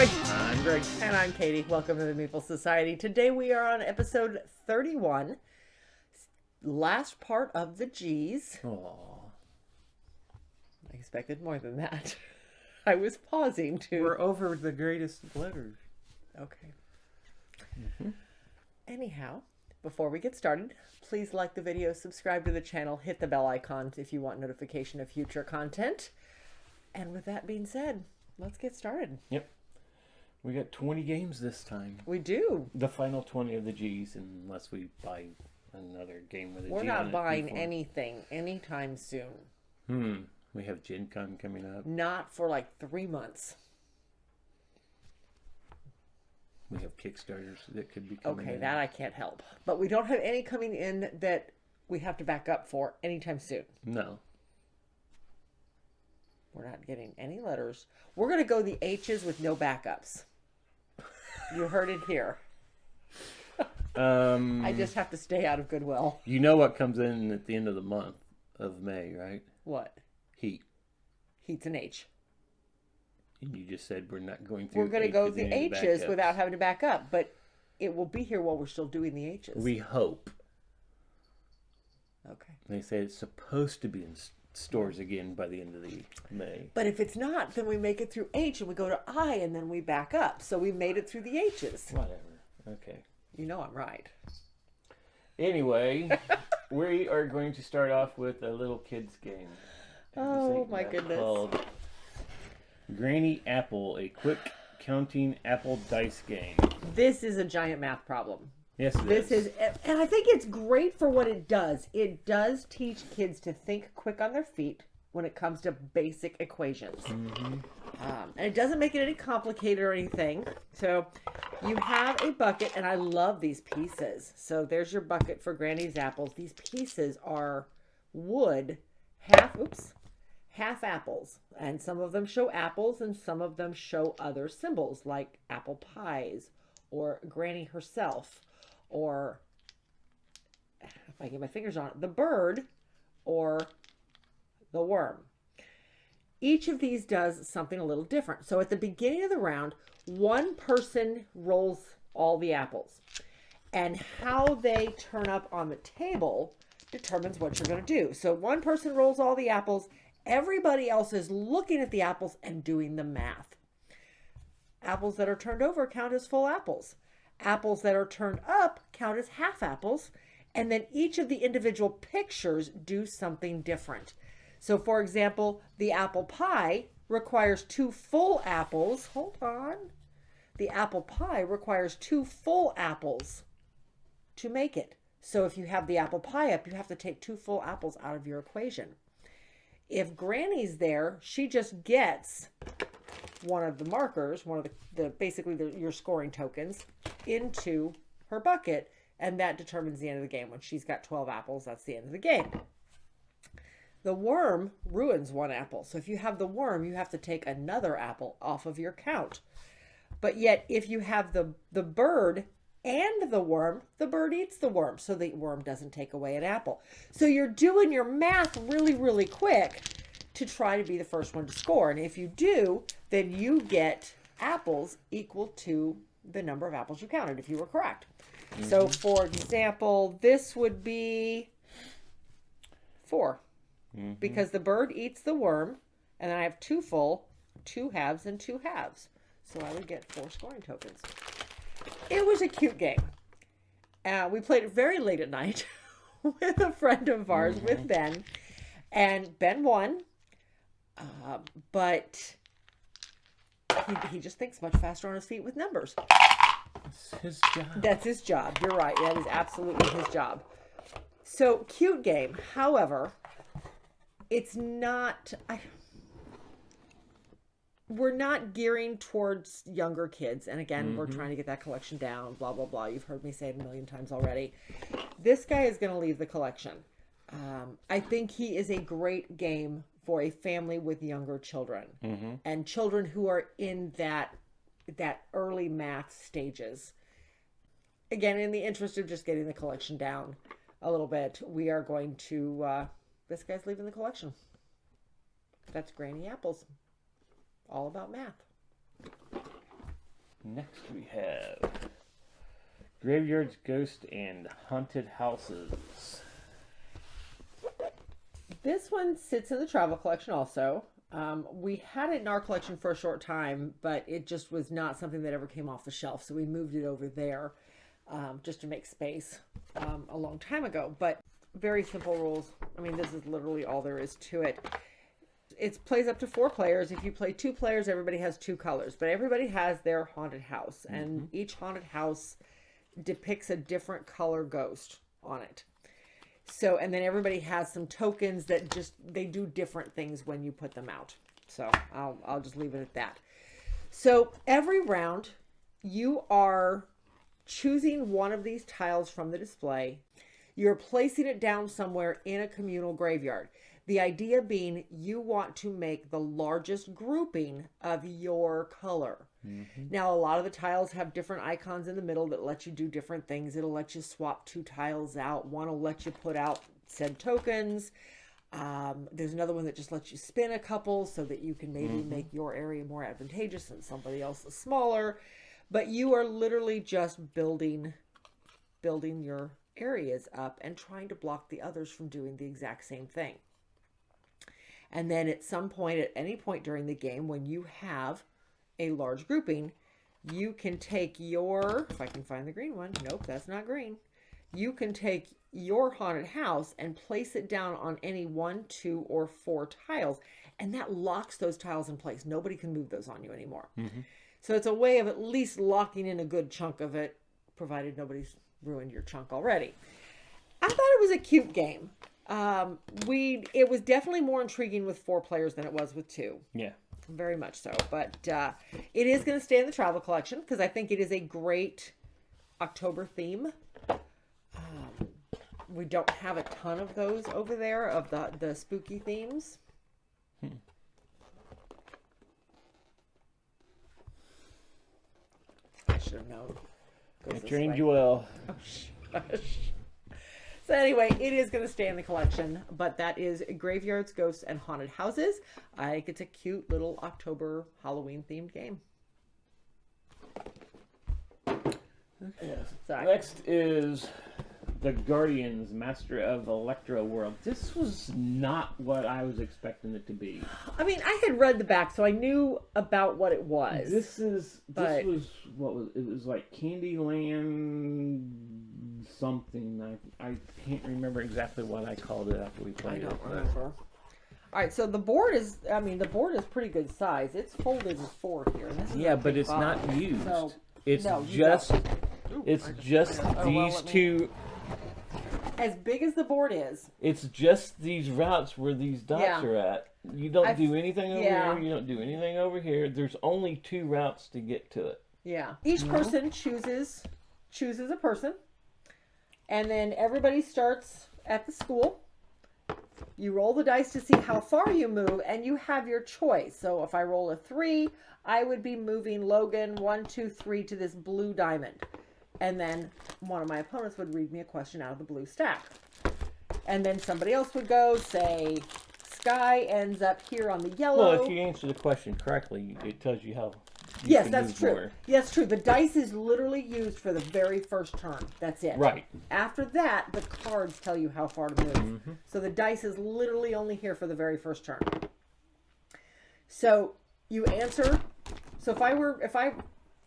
Gabby. I'm Greg. And I'm Katie. Welcome to the Meeple Society. Today we are on episode 31. Last part of the G's. Aww. I expected more than that. I was pausing to... We're over the greatest letters. Okay. Anyhow, before we get started, please like the video, subscribe to the channel, hit the bell icon if you want notification of future content. And with that being said, let's get started. Yep. We got 20 games this time. We do. The final 20 of the G's, unless we buy another game with a G We're on not it buying before. anything anytime soon. We have Gen Con coming up. Not for like 3 months. We have Kickstarters that could be coming Okay, in. that I can't help. But we don't have any coming in that we have to back up for anytime soon. No. We're not getting any letters. We're going to go the H's with no backups. You heard it here. I just have to stay out of Goodwill. You know what comes in at the end of the month of May, right? What? Heat. Heat's an H. And you just said we're not going through We're going to H go with the any H's backups. without having to back up. But it will be here while we're still doing the H's. We hope. Okay. They say it's supposed to be in stores again by the end of the May. But if it's not, then we make it through H and we go to I and then we back up. So we made it through the H's. Whatever. Okay. You know I'm right. Anyway, we are going to start off with a little kids game. Oh my goodness. Called Granny Apple, a quick counting apple dice game. This is a giant math problem. Yes, it This is, and I think it's great for what it does. It does teach kids to think quick on their feet when it comes to basic equations. And it doesn't make it any complicated or anything. So you have a bucket, and I love these pieces. So there's your bucket for Granny's apples. These pieces are wood, half apples. And some of them show apples, and some of them show other symbols, like apple pies, or Granny herself, or, if I get my fingers on it, the bird, or the worm. Each of these does something a little different. So at the beginning of the round, one person rolls all the apples. And how they turn up on the table determines what you're going to do. So one person rolls all the apples. Everybody else is looking at the apples and doing the math. Apples that are turned over count as full apples. Apples that are turned up count as half apples. And then each of the individual pictures do something different. So for example, the apple pie requires 2 full apples. Hold on. The apple pie requires 2 full apples to make it. So if you have the apple pie up, you have to take 2 full apples out of your equation. If Granny's there, she just gets one of the markers, one of basically your scoring tokens, into her bucket, and that determines the end of the game. When she's got 12 apples, that's the end of the game. The worm ruins 1 apple. So if you have the worm, you have to take another apple off of your count. But yet, if you have the bird and the bird eats the worm. So the worm doesn't take away an apple. So you're doing your math really, really quick to try to be the first one to score. And if you do, then you get apples equal to the number of apples you counted if you were correct. So for example, this would be 4. Because the bird eats the worm, and then I have 2 full, 2 halves, and 2 halves. So I would get 4 scoring tokens. It was a cute game. We played it very late at night with a friend of ours, with Ben. And Ben won, but he just thinks much faster on his feet with numbers. It's his job. That's his job. You're right. That is absolutely his job. So, cute game. However, it's not... we're not gearing towards younger kids. And again, we're trying to get that collection down, blah, blah, blah. You've heard me say it a million times already. This guy is going to leave the collection. I think he is a great game for a family with younger children and children who are in that early math stages. Again, in the interest of just getting the collection down a little bit, we are going to, this guy's leaving the collection. That's Granny Apples. All about math. Next we have Graveyards, Ghost, and Haunted Houses. This one sits in the travel collection also. We had it in our collection for a short time, but it just was not something that ever came off the shelf. So we moved it over there just to make space a long time ago. But very simple rules. I mean, this is literally all there is to it. It plays up to 4 players. If you play 2 players, everybody has 2 colors. But everybody has their haunted house. And each haunted house depicts a different color ghost on it. So, and then everybody has some tokens that they do different things when you put them out. So I'll just leave it at that. So every round you are choosing one of these tiles from the display. You're placing it down somewhere in a communal graveyard. The idea being you want to make the largest grouping of your color. Now, a lot of the tiles have different icons in the middle that let you do different things. It'll let you swap 2 tiles out. One will let you put out said tokens. There's another one that just lets you spin a couple so that you can maybe make your area more advantageous and somebody else is smaller. But you are literally just building your areas up and trying to block the others from doing the exact same thing. And then at some point, at any point during the game, when you have a large grouping, you can take your, if I can find the green one, nope, that's not green. You can take your haunted house and place it down on any 1, 2, or 4 tiles, and that locks those tiles in place. Nobody can move those on you anymore. So it's a way of at least locking in a good chunk of it, provided nobody's ruined your chunk already. I thought it was a cute game. It was definitely more intriguing with 4 players than it was with 2. Yeah. Very much so. But it is going to stay in the travel collection because I think it is a great October theme. We don't have a ton of those over there of the spooky themes. I should have known. I trained you well. Oh, shush. So anyway, it is going to stay in the collection, but that is Graveyards, Ghosts, and Haunted Houses. I think it's a cute little October Halloween themed game. Yes. Next is the Guardians, Master of Electroworld. This was not what I was expecting it to be. I mean, I had read the back, so I knew about what it was. This was what was it? Was like Candyland something. I can't remember exactly what I called it after we played it. I don't remember. All right, so the board is pretty good size. It's folded in 4 here. And this is but it's not used. So, it's no, just Ooh, just these 2. As big as the board is. It's just these routes where these dots are at. You don't do anything over here. You don't do anything over here. There's only 2 routes to get to it. Yeah. Each person chooses a person. And then everybody starts at the school. You roll the dice to see how far you move, and you have your choice. So if I roll a 3, I would be moving Logan 1, 2, 3 to this blue diamond. And then one of my opponents would read me a question out of the blue stack. And then somebody else would go, say, Sky ends up here on the yellow. Well, if you answer the question correctly, it tells you how you yes, can that's move true. more. Yes, true. The dice is literally used for the very first turn. That's it. Right. After that, the cards tell you how far to move. So the dice is literally only here for the very first turn. So you answer. So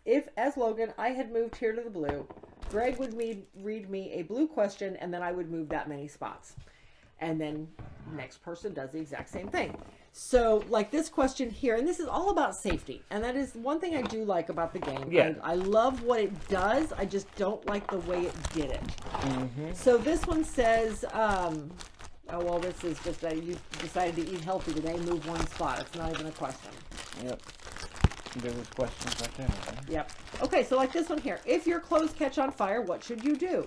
if as Logan, I had moved here to the blue, Greg would read me a blue question, and then I would move that many spots. And then next person does the exact same thing. So like this question here, and this is all about safety. And that is one thing I do like about the game. Yeah. I love what it does. I just don't like the way it did it. So this one says, oh, well, this is just that you decided to eat healthy today, move 1 spot. It's not even a question. Yep. There was questions like that. Right? Yep. Okay, so like this one here. If your clothes catch on fire, what should you do?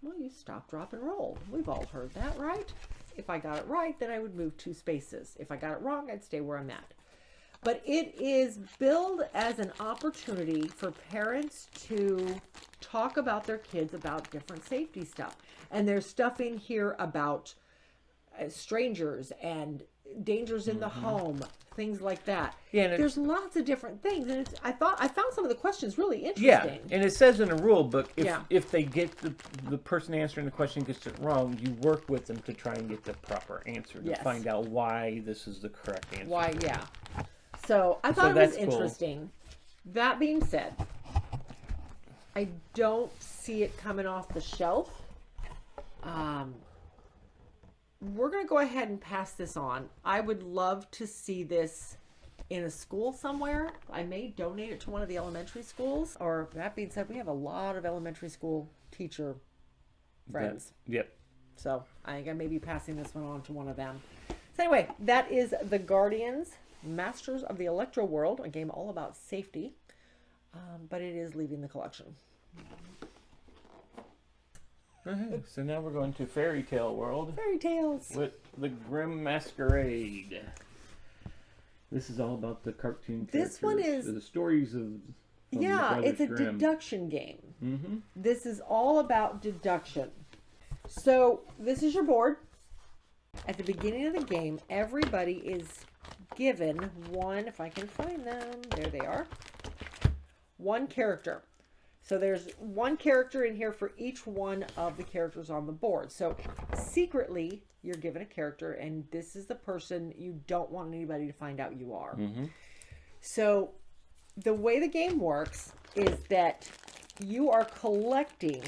Well, you stop, drop, and roll. We've all heard that, right? If I got it right, then I would move 2 spaces. If I got it wrong, I'd stay where I'm at. But it is billed as an opportunity for parents to talk about their kids about different safety stuff. And there's stuff in here about strangers and dangers in the home, things like that. Yeah, and there's lots of different things, and I found some of the questions really interesting. Yeah, and it says in the rule book Yeah. if they get the person answering the question gets it wrong, you work with them to try and get the proper answer to Yes. find out why this is the correct answer. Why, yeah. So I thought it was interesting. That being said, I don't see it coming off the shelf. We're going to go ahead and pass this on. I would love to see this in a school somewhere. I may donate it to one of the elementary schools. Or that being said, we have a lot of elementary school teacher friends. Yep. So I think I may be passing this one on to one of them. So anyway, that is The Guardians, Masters of the Electroworld, a game all about safety. But it is leaving the collection. Okay, so now we're going to Fairy Tale World. Fairy tales. With the Grimm Masquerade. This is all about the cartoon characters. This one is... the stories of Yeah, it's a Grimm. deduction game. Mm-hmm. This is all about deduction. So this is your board. At the beginning of the game, everybody is given one, if I can find them, there they are, one character. So there's one character in here for each one of the characters on the board. So secretly, you're given a character, and this is the person you don't want anybody to find out you are. Mm-hmm. So the way the game works is that you are collecting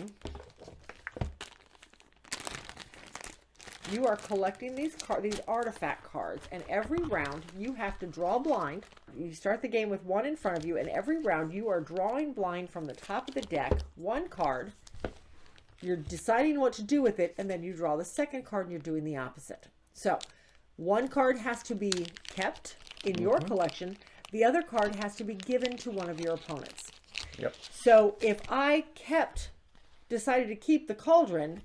these artifact cards, and every round you have to draw a blind. You start the game with one in front of you, and every round you are drawing blind from the top of the deck, one card. You're deciding what to do with it, and then you draw the second card and you're doing the opposite. So one card has to be kept in your collection. The other card has to be given to one of your opponents. Yep. So if I decided to keep the cauldron,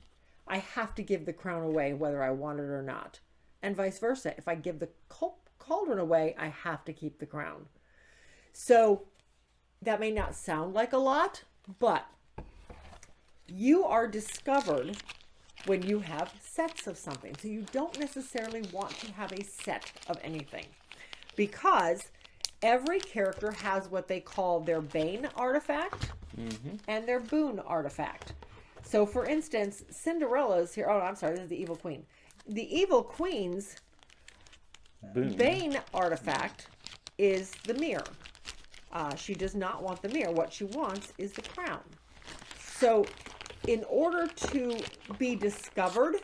I have to give the crown away whether I want it or not. And vice versa. If I give the cauldron away, I have to keep the crown. So that may not sound like a lot, but you are discovered when you have sets of something. So you don't necessarily want to have a set of anything, because every character has what they call their Bane artifact and their Boon artifact. So, for instance, Cinderella's here. Oh, I'm sorry. This is the Evil Queen. The Evil Queen's Bane artifact is the mirror. She does not want the mirror. What she wants is the crown. So, in order to be discovered,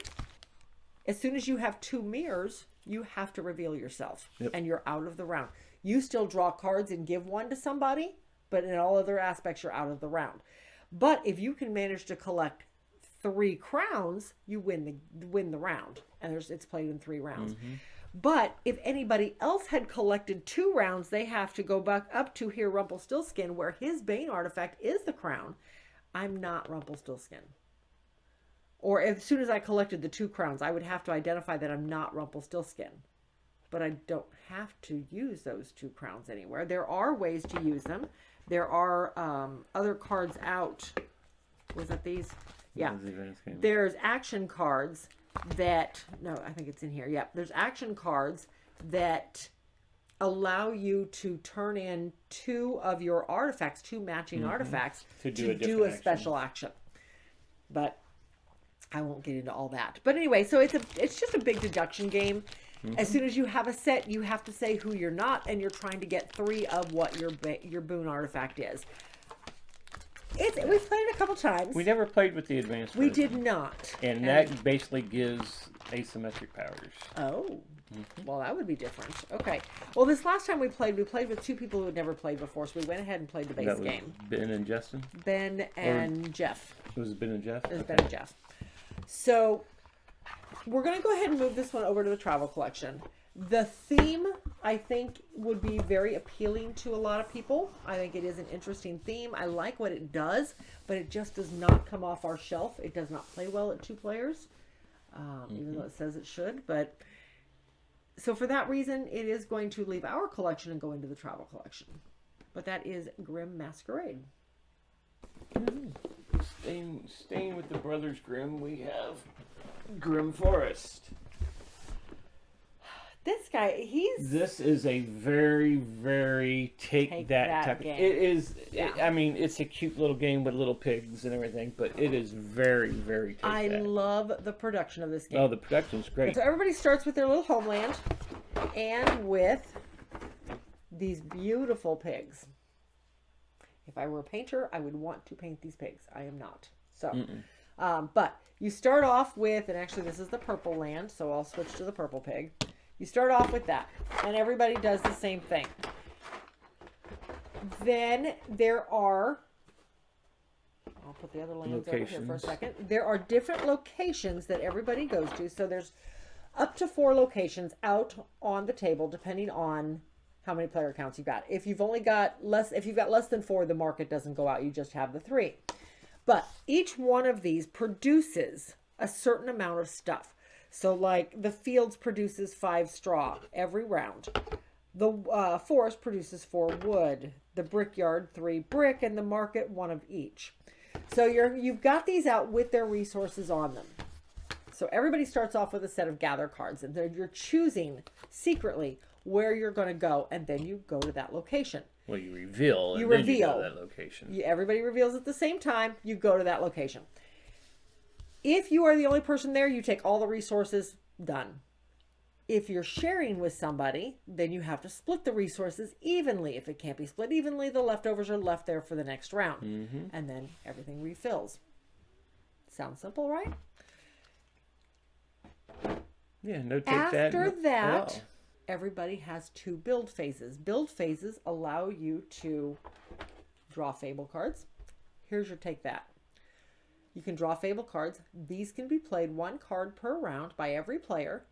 as soon as you have two mirrors, you have to reveal yourself. Yep. And you're out of the round. You still draw cards and give one to somebody, but in all other aspects, you're out of the round. But if you can manage to collect 3 crowns, you win the round, and it's played in 3 rounds. But if anybody else had collected 2 rounds, they have to go back up to here Rumpelstiltskin, where his Bane artifact is the crown. I'm not Rumpelstiltskin. Or as soon as I collected the 2 crowns, I would have to identify that I'm not Rumpelstiltskin. But I don't have to use those 2 crowns anywhere. There are ways to use them. There are other cards out. Was it these? Yeah. There's action cards that... No, I think it's in here. Yeah. There's action cards that allow you to turn in 2 of your artifacts, 2 matching artifacts, to do a special action. But I won't get into all that. But anyway, so it's just a big deduction game. As soon as you have a set, you have to say who you're not, and you're trying to get 3 of what your Boon artifact is. We've played it a couple times. We never played with the advanced version. We did not. And that basically gives asymmetric powers. Oh. Well, that would be different. Okay. Well, this last time we played with 2 people who had never played before, so we went ahead and played the base game. Ben and Justin? Ben and Jeff. Was it Ben and Jeff? It was Ben and Jeff. So... we're going to go ahead and move this one over to the travel collection. The theme, I think, would be very appealing to a lot of people. I think it is an interesting theme. I like what it does, but it just does not come off our shelf. It does not play well at 2 players, even though it says it should. But so for that reason, it is going to leave our collection and go into the travel collection. But that is Grimm Masquerade. Staying with the Brothers Grimm, we have Grimm Forest. this guy, This is a very, very take that type game. It is. Yeah. I mean, it's a cute little game with little pigs and everything, but it is very, very take that. I love the production of this game. Oh, the production's great. And so everybody starts with their little homeland and with these beautiful pigs. If I were a painter, I would want to paint these pigs. I am not. So, but you start off with, and actually this is the purple land, so I'll switch to the purple pig. You start off with that, and everybody does the same thing. Then there are, I'll put the other lands over here for a second. There are different locations that everybody goes to. So there's up to 4 locations out on the table, depending on how many player counts you've got. If you've got less than 4, the market doesn't go out. You just have the 3. But each one of these produces a certain amount of stuff. So like the fields produces 5 straw every round. The forest produces 4 wood. The brickyard 3 brick, and the market 1 of each. So you've got these out with their resources on them. So everybody starts off with a set of gather cards, and you're choosing secretly where you're going to go, and then you go to that location. Well, you reveal, and then you go to that location. Everybody reveals at the same time. You go to that location. If you are the only person there, you take all the resources, done. If you're sharing with somebody, then you have to split the resources evenly. If it can't be split evenly, the leftovers are left there for the next round. And then everything refills. Sounds simple, right? Yeah, no take that. After that, everybody has 2 build phases. Build phases allow you to draw fable cards. Here's your take that. You can draw fable cards. These can be played 1 card per round by every player,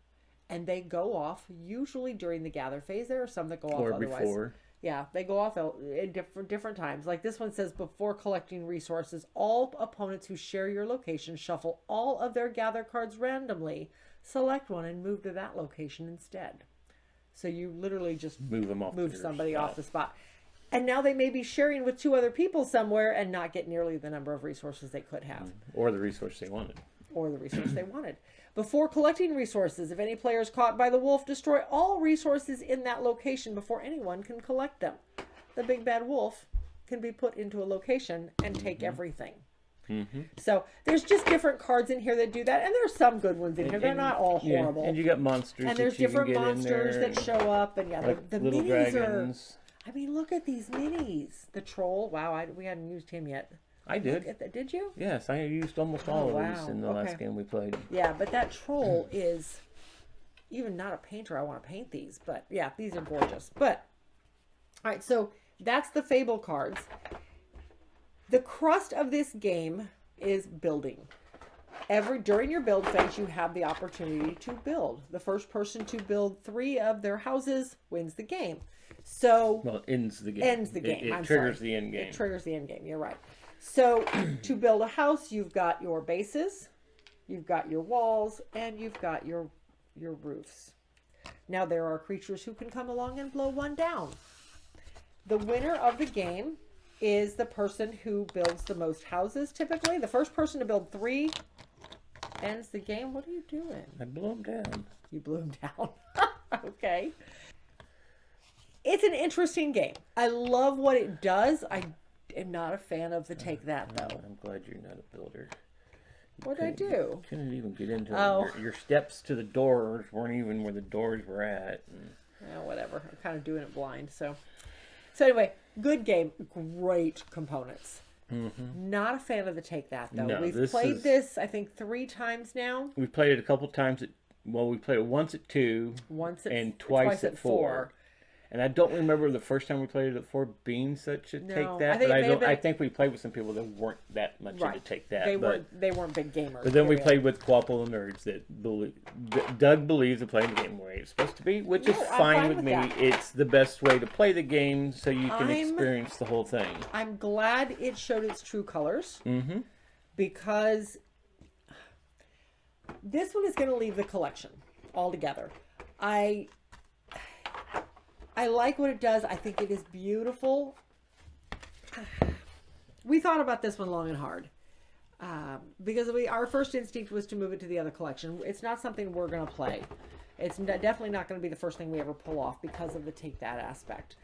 and they go off usually during the gather phase. There are some that go off otherwise. Before. Yeah, they go off at different times. Like this one says, before collecting resources, all opponents who share your location shuffle all of their gather cards randomly, select one, and move to that location instead. So you literally just move somebody off the spot. And now they may be sharing with 2 other people somewhere and not get nearly the number of resources they could have. Or the resource they wanted. Before collecting resources, if any player is caught by the wolf, destroy all resources in that location before anyone can collect them. The big bad wolf can be put into a location and take everything. So there's just different cards in here that do that, and there's some good ones in here. They're not all horrible. And you got monsters. And there's different monsters that show up, and like the little minis dragons. I mean, look at these minis. The troll. Wow, we hadn't used him yet. I did. Did you? Yes, I used almost all of these in the last game we played. Yeah, but that troll is even not a painter. I want to paint these, but yeah, these are gorgeous. But all right, so that's the fable cards. The crust of this game is building. During your build phase, you have the opportunity to build. The first person to build 3 of their houses wins the game. So ends the game. It triggers the end game. It triggers the end game. You're right. So to build a house, you've got your bases, you've got your walls, and you've got your roofs. Now there are creatures who can come along and blow one down. The winner of the game is the person who builds the most houses, typically. The first person to build 3 ends the game. What are you doing? I blew them down. You blew them down. Okay. It's an interesting game. I love what it does. I am not a fan of the take that, though. I'm glad you're not a builder. What did I do? You couldn't even get into it. Your steps to the doors weren't even where the doors were at. Whatever. I'm kind of doing it blind. So anyway, good game. Great components. Not a fan of the take that, though. No, We've played this, I think, 3 times now. We've played it a couple times. We played it once at 2. And twice at 4. And I don't remember the first time we played it at 4 being such a take that. I think we played with some people that weren't that much into take that. They weren't big gamers. But then we played with Quapple and Nerds Doug believes of playing the game the way it's supposed to be, which is fine with me. That. It's the best way to play the game so you can experience the whole thing. I'm glad it showed its true colors. Because this one is going to leave the collection altogether. I like what it does. I think it is beautiful. We thought about this one long and hard. Because our first instinct was to move it to the other collection. It's not something we're going to play. It's definitely not going to be the first thing we ever pull off because of the take that aspect.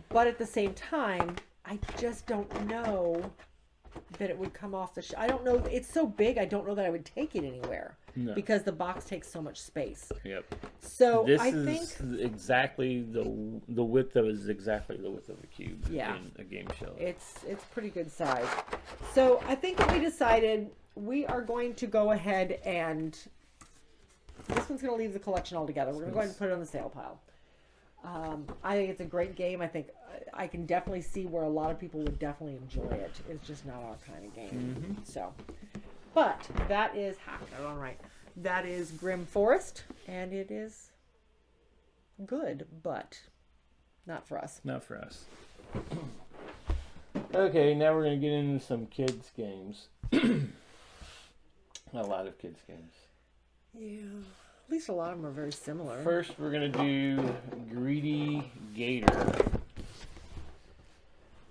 But at the same time, I just don't know that it would come off the I don't know. It's so big, I don't know that I would take it anywhere. No. Because the box takes so much space. Yep. So this I is think exactly the width of it is exactly the width of a cube in a game shell. It's pretty good size. So I think we decided we are going to go ahead and this one's going to leave the collection altogether. We're going to go ahead and put it on the sale pile. I think it's a great game. I think I can definitely see where a lot of people would definitely enjoy it. It's just not our kind of game. So, but that is that is Grimm Forest, and it is good, but not for us. Not for us. Okay, now we're going to get into some kids games. A lot of kids games. Yeah. At least a lot of them are very similar. First, we're going to do Greedy Gator.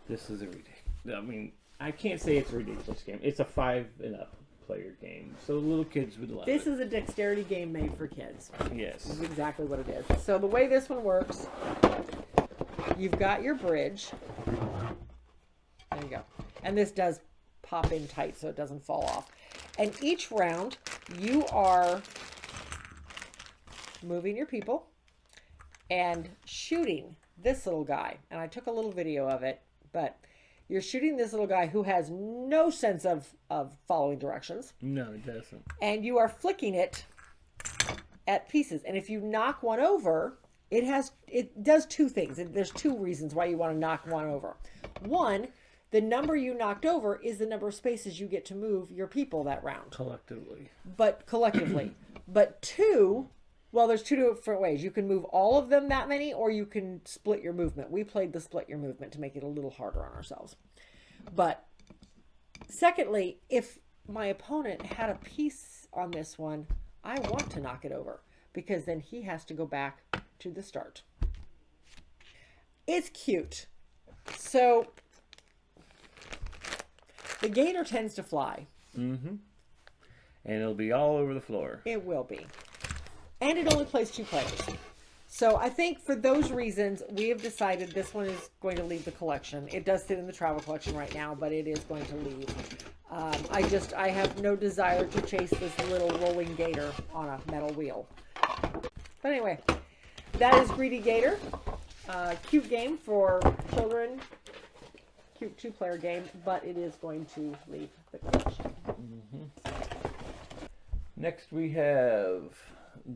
This is a ridiculous. I mean, I can't say it's a ridiculous game. It's a 5 and up player game, so little kids would love it. This is a dexterity game made for kids. Yes. This is exactly what it is. So the way this one works, you've got your bridge. There you go. And this does pop in tight so it doesn't fall off. And each round, you are moving your people and shooting this little guy. And I took a little video of it, but you're shooting this little guy who has no sense of following directions. No, it doesn't. And you are flicking it at pieces. And if you knock one over, it does two things. And there's two reasons why you want to knock one over. One, the number you knocked over is the number of spaces you get to move your people that round. Collectively. But collectively. But two, well, there's two different ways. You can move all of them that many, or you can split your movement. We played the split your movement to make it a little harder on ourselves. But secondly, if my opponent had a piece on this one, I want to knock it over because then he has to go back to the start. It's cute. So the gator tends to fly. Mm-hmm. And it'll be all over the floor. It will be. And it only plays 2 players. So I think for those reasons, we have decided this one is going to leave the collection. It does sit in the travel collection right now, but it is going to leave. I have no desire to chase this little rolling gator on a metal wheel. But anyway, that is Greedy Gator. Cute game for children. Cute 2-player game, but it is going to leave the collection. Mm-hmm. Next we have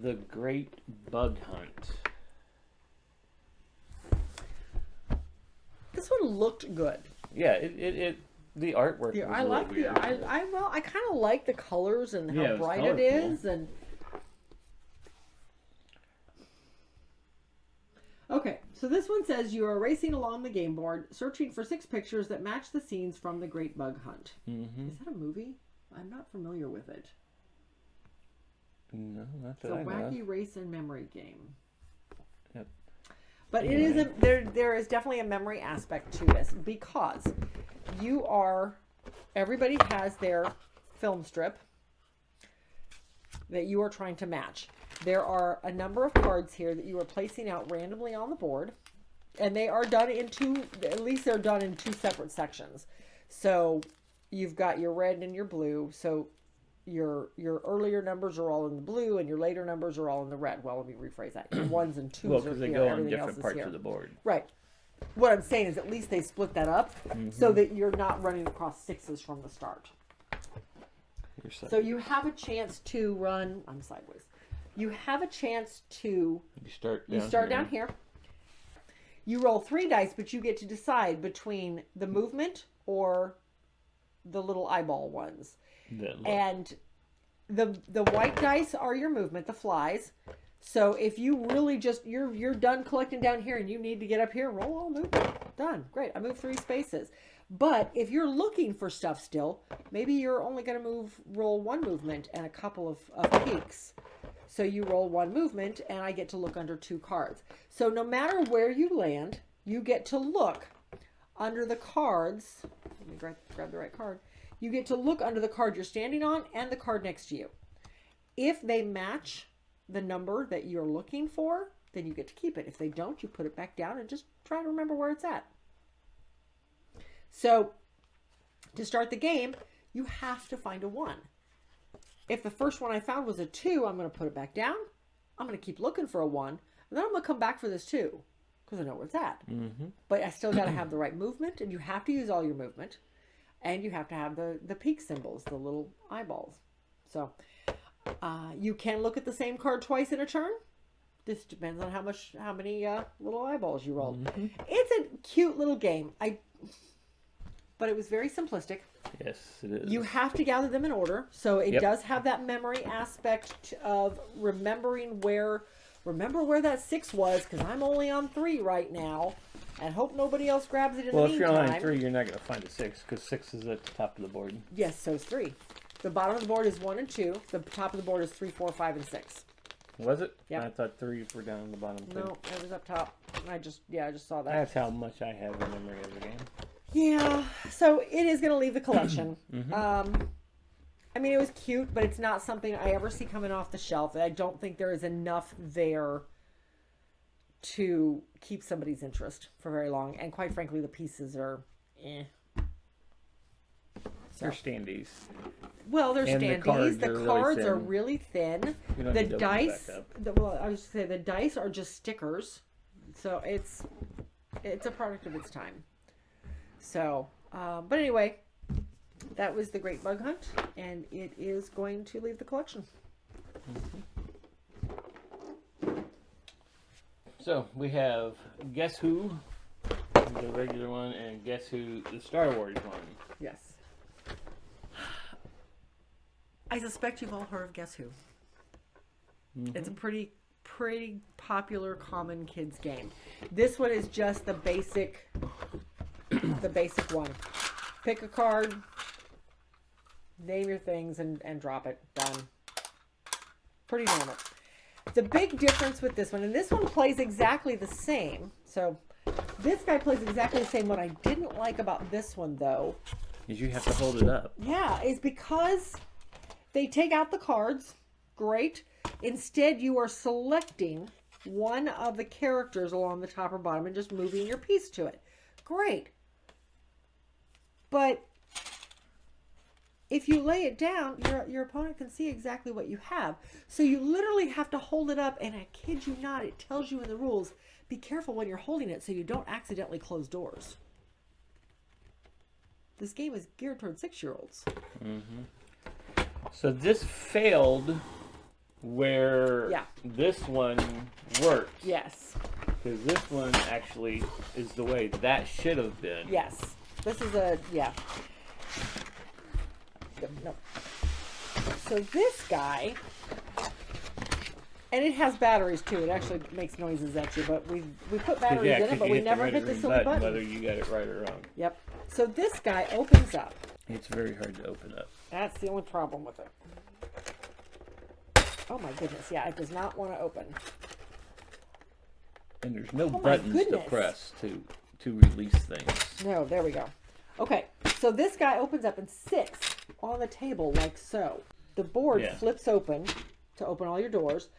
The Great Bug Hunt. This one looked good. Yeah, the artwork. Yeah, I like the. I kind of like the colors and how bright it is, and. Okay, so this one says you are racing along the game board, searching for 6 pictures that match the scenes from The Great Bug Hunt. Mm-hmm. Is that a movie? I'm not familiar with it. No, not that It's a I know. wacky race and memory game. Yep. But it is there is definitely a memory aspect to this because everybody has their film strip that you are trying to match. There are a number of cards here that you are placing out randomly on the board, and they are done in they're done in 2 separate sections. So you've got your red and your blue. So your earlier numbers are all in the blue, and your later numbers are all in the red. Well, let me rephrase that. Your 1s and 2s well, are because they here. go on Everything different parts of the board. Right. What I'm saying is at least they split that up so that you're not running across 6s from the start. So you have a chance to run. I'm sideways. You have a chance to. You start down here. You roll 3 dice, but you get to decide between the movement or the little eyeball ones. And the white dice are your movement, the flies. So if you really just you're done collecting down here and you need to get up here, roll all movement. Done. Great. I moved 3 spaces. But if you're looking for stuff still, maybe you're only going to roll 1 movement and a couple of peaks. So you roll 1 movement, and I get to look under 2 cards. So no matter where you land, you get to look under the cards. Let me grab the right card. You get to look under the card you're standing on and the card next to you. If they match the number that you're looking for, then you get to keep it. If they don't, you put it back down and just try to remember where it's at. So to start the game, you have to find a 1. If the first one I found was a 2, I'm going to put it back down. I'm going to keep looking for a 1. And then I'm going to come back for this 2 because I know where it's at. But I still got to have the right movement, and you have to use all your movement. And you have to have the peak symbols, the little eyeballs. So you can look at the same card twice in a turn. This depends on how many little eyeballs you rolled. It's a cute little game. But it was very simplistic. Yes, it is. You have to gather them in order. So it does have that memory aspect of remembering remember where that 6 was, because I'm only on 3 right now. And hope nobody else grabs it in the meantime. Well, if you're on 3, you're not going to find a 6, because 6 is at the top of the board. Yes, so is 3. The bottom of the board is 1 and 2. The top of the board is 3, 4, 5, and 6. Was it? Yeah. I thought 3s were down on the bottom too. No, it was up top. I just saw that. That's how much I have in memory of the game. Yeah, so it is going to leave the collection. I mean, it was cute, but it's not something I ever see coming off the shelf. I don't think there is enough there to keep somebody's interest for very long. And quite frankly, the pieces are eh. They're standees. Well, they're standees. The cards are really thin. The dice, I was say the dice are just stickers. So it's a product of its time. So, but anyway, that was the Great Bug Hunt, and it is going to leave the collection. So we have Guess Who, the regular one, and Guess Who, the Star Wars one. Yes. I suspect you've all heard of Guess Who. It's a pretty popular, common kids game. This one is just the basic one. Pick a card, name your things, and drop it. Done. Pretty normal. The big difference with this one, and this one plays exactly the same. So this guy plays exactly the same. What I didn't like about this one, though, is you have to hold it up. Yeah, is because they take out the cards. Great. Instead, you are selecting one of the characters along the top or bottom and just moving your piece to it. Great. But if you lay it down, your opponent can see exactly what you have. So you literally have to hold it up, and I kid you not, it tells you in the rules, be careful when you're holding it so you don't accidentally close doors. This game is geared toward 6-year-olds. So this failed where this one works. Yes. Because this one actually is the way that should have been. Yes. This is no. So this guy, and it has batteries too. It actually makes noises at you, but we put batteries in it, but we never hit the silly button. Whether you got it right or wrong. Yep. So this guy opens up. It's very hard to open up. That's the only problem with it. Oh my goodness, yeah, it does not want to open. And there's no buttons to press to release things. No, there we go. Okay, so this guy opens up and sits on the table like so. The board flips open to open all your doors,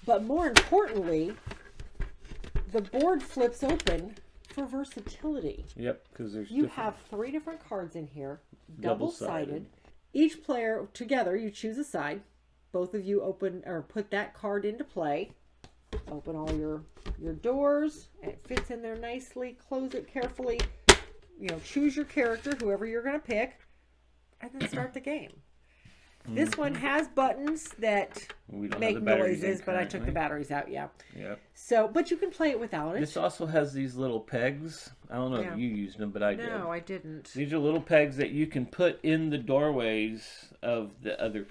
but more importantly, the board flips open for versatility. Yep, because you have 3 different cards in here, double-sided. Each player together, you choose a side. Both of you open or put that card into play. Open all your doors, and it fits in there nicely. Close it carefully. You know, choose your character, whoever you're going to pick, and then start the game. This one has buttons that make noises, but I took the batteries out. Yeah. Yep. So, but you can play it without it. This also has these little pegs. I don't know if you used them, but I did. No, I didn't. These are little pegs that you can put in the doorways of the other.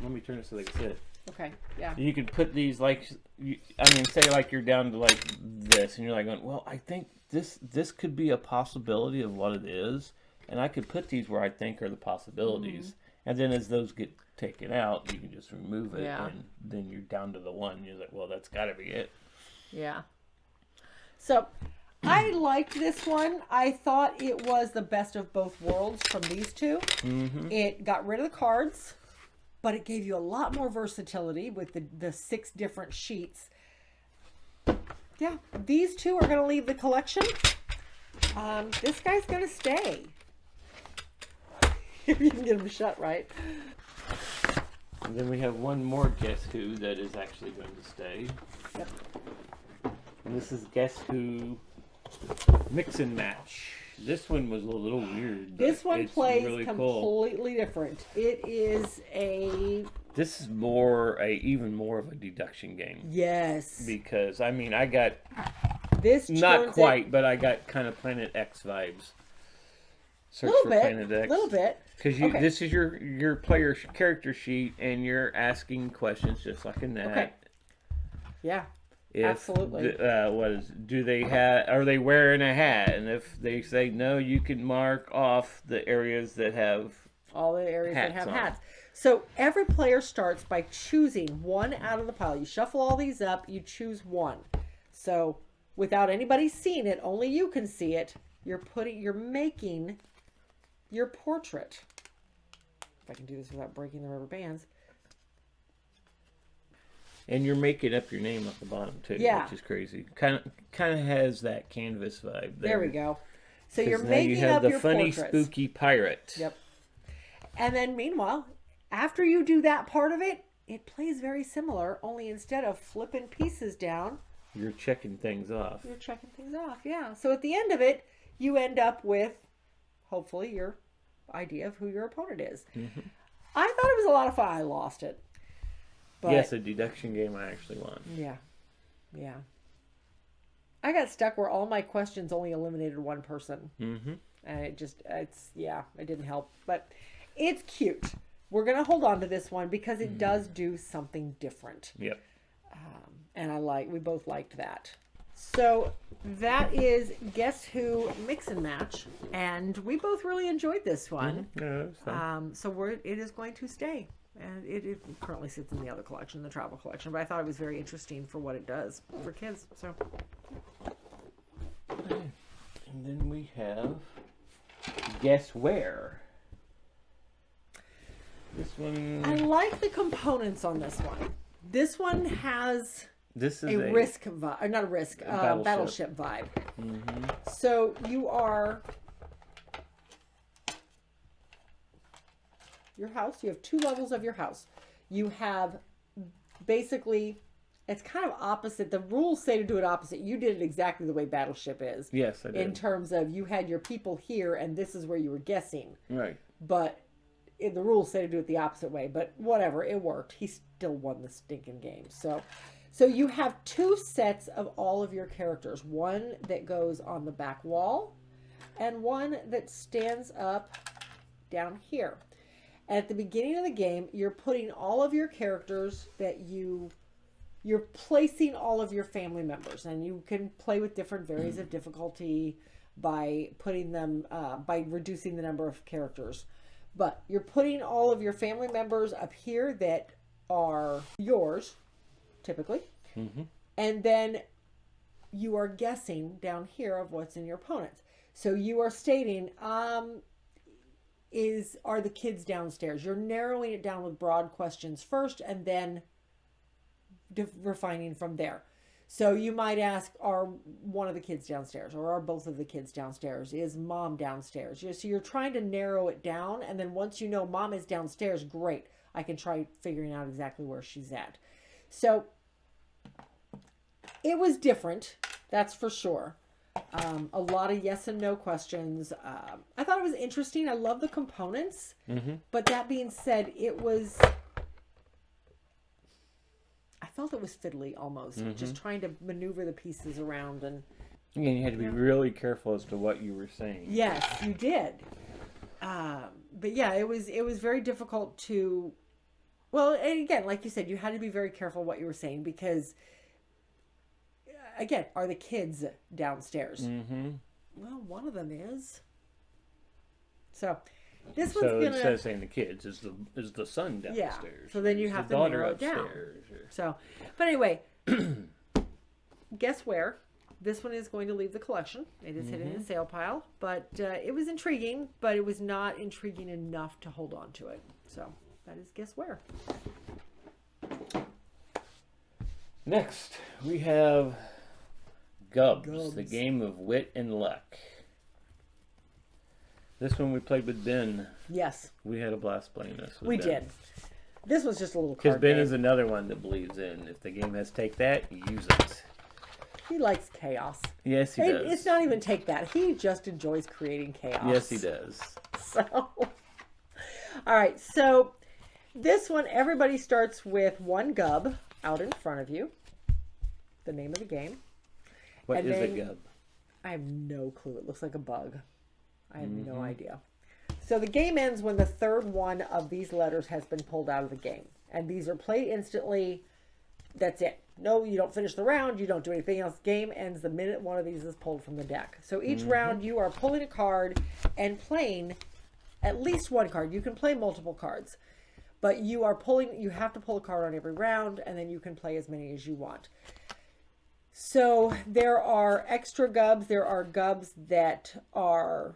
Let me turn it so they can see it. Okay. Yeah. You can put these say like you're down to like this, and you're like going, well, I think this could be a possibility of what it is, and I could put these where I think are the possibilities. And then as those get taken out, you can just remove it, and then you're down to the one. You're like, well, that's got to be it. Yeah. So I liked this one. I thought it was the best of both worlds from these two. It got rid of the cards. but it gave you a lot more versatility with the 6 different sheets. Yeah, these 2 are going to leave the collection. This guy's going to stay. If you can get him shut right. And then we have one more Guess Who that is actually going to stay. Yep. And this is Guess Who Mix and Match. This one was a little weird. This one plays really completely different. It is a... This is even more of a deduction game. Yes. Because, I mean, I got... This not quite, but I got kind of Planet X vibes. Search for Planet X. A little bit. Because this is your player character sheet, and you're asking questions just like in that. Okay. Yeah. Absolutely. Are they wearing a hat? And if they say no, you can mark off the areas that have all the areas that have hats. So every player starts by choosing one out of the pile. You shuffle all these up, you choose one. So without anybody seeing it, only you can see it. You're making your portrait. If I can do this without breaking the rubber bands. And you're making up your name at the bottom too, which is crazy. Kind of has that canvas vibe. There we go. So you're making up your portraits. You have the funny, spooky pirate. Yep. And then meanwhile, after you do that part of it, it plays very similar. Only instead of flipping pieces down, you're checking things off. Yeah. So at the end of it, you end up with, hopefully, your idea of who your opponent is. Mm-hmm. I thought it was a lot of fun. I lost it. But, yes, a deduction game I actually won. Yeah. I got stuck where all my questions only eliminated one person. Mm-hmm. And it didn't help. But it's cute. We're going to hold on to this one because it does do something different. Yep. And we both liked that. So that is Guess Who Mix and Match. And we both really enjoyed this one. Mm-hmm. Yeah, it was fun. So it is going to stay. And it currently sits in the other collection, the travel collection. But I thought it was very interesting for what it does for kids. So. And then we have Guess Where. This one... I like the components on this one. This one has a risk vibe. Not a risk, battleship vibe. Mm-hmm. So you are... Your house, you have 2 levels of your house. You have basically, it's kind of opposite. The rules say to do it opposite. You did it exactly the way Battleship is. Yes, I did. In terms of you had your people here and this is where you were guessing. Right. But the rules say to do it the opposite way. But whatever, it worked. He still won the stinking game. So you have 2 sets of all of your characters. One that goes on the back wall and one that stands up down here. At the beginning of the game, you're putting all of your characters that you're placing all of your family members, and you can play with different varies of difficulty by putting them, by reducing the number of characters. But you're putting all of your family members up here that are yours, typically. Mm-hmm. And then you are guessing down here of what's in your opponent's. So you are stating, are the kids downstairs? You're narrowing it down with broad questions first and then refining from there. So you might ask, are one of the kids downstairs or are both of the kids downstairs? Is mom downstairs? So you're trying to narrow it down, and then once you know mom is downstairs, great. I can try figuring out exactly where she's at. So it was different, that's for sure. A lot of yes and no questions. I thought it was interesting. I love the components. Mm-hmm. But that being said, I felt it was fiddly almost. Mm-hmm. Just trying to maneuver the pieces around. And you had to be really careful as to what you were saying. Yes, you did. But yeah, it was very difficult to... Well, and again, like you said, you had to be very careful what you were saying because... Again, are the kids downstairs? Mm-hmm. Well, one of them is. So, this one's gonna. Instead of saying the kids, is the son downstairs? Yeah. So then you have to narrow it down. So, but anyway, Guess Where? This one is going to leave the collection. It is hidden in a sale pile, but it was intriguing, but it was not intriguing enough to hold on to it. So That is Guess Where. Next, we have Gubs, the game of wit and luck. This one we played with Ben. Yes. We had a blast playing this with We Ben. did. This was just a little card Because Ben game. is another one that believes in, if the game has take that, use it. He likes chaos. Yes, he does. It's not even take that. He just enjoys creating chaos. Yes, he does. So, all right. So, this one, everybody starts with one gub out in front of you. The name of the game. What is a gub? I have no clue. It looks like a bug. I have no idea. So the game ends when the third one of these letters has been pulled out of the game. And these are played instantly. That's it. No, you don't finish the round. You don't do anything else. Game ends the minute one of these is pulled from the deck. So each round you are pulling a card and playing at least one card. You can play multiple cards. But you have to pull a card on every round, and then you can play as many as you want. So there are extra gubs. There are gubs that are,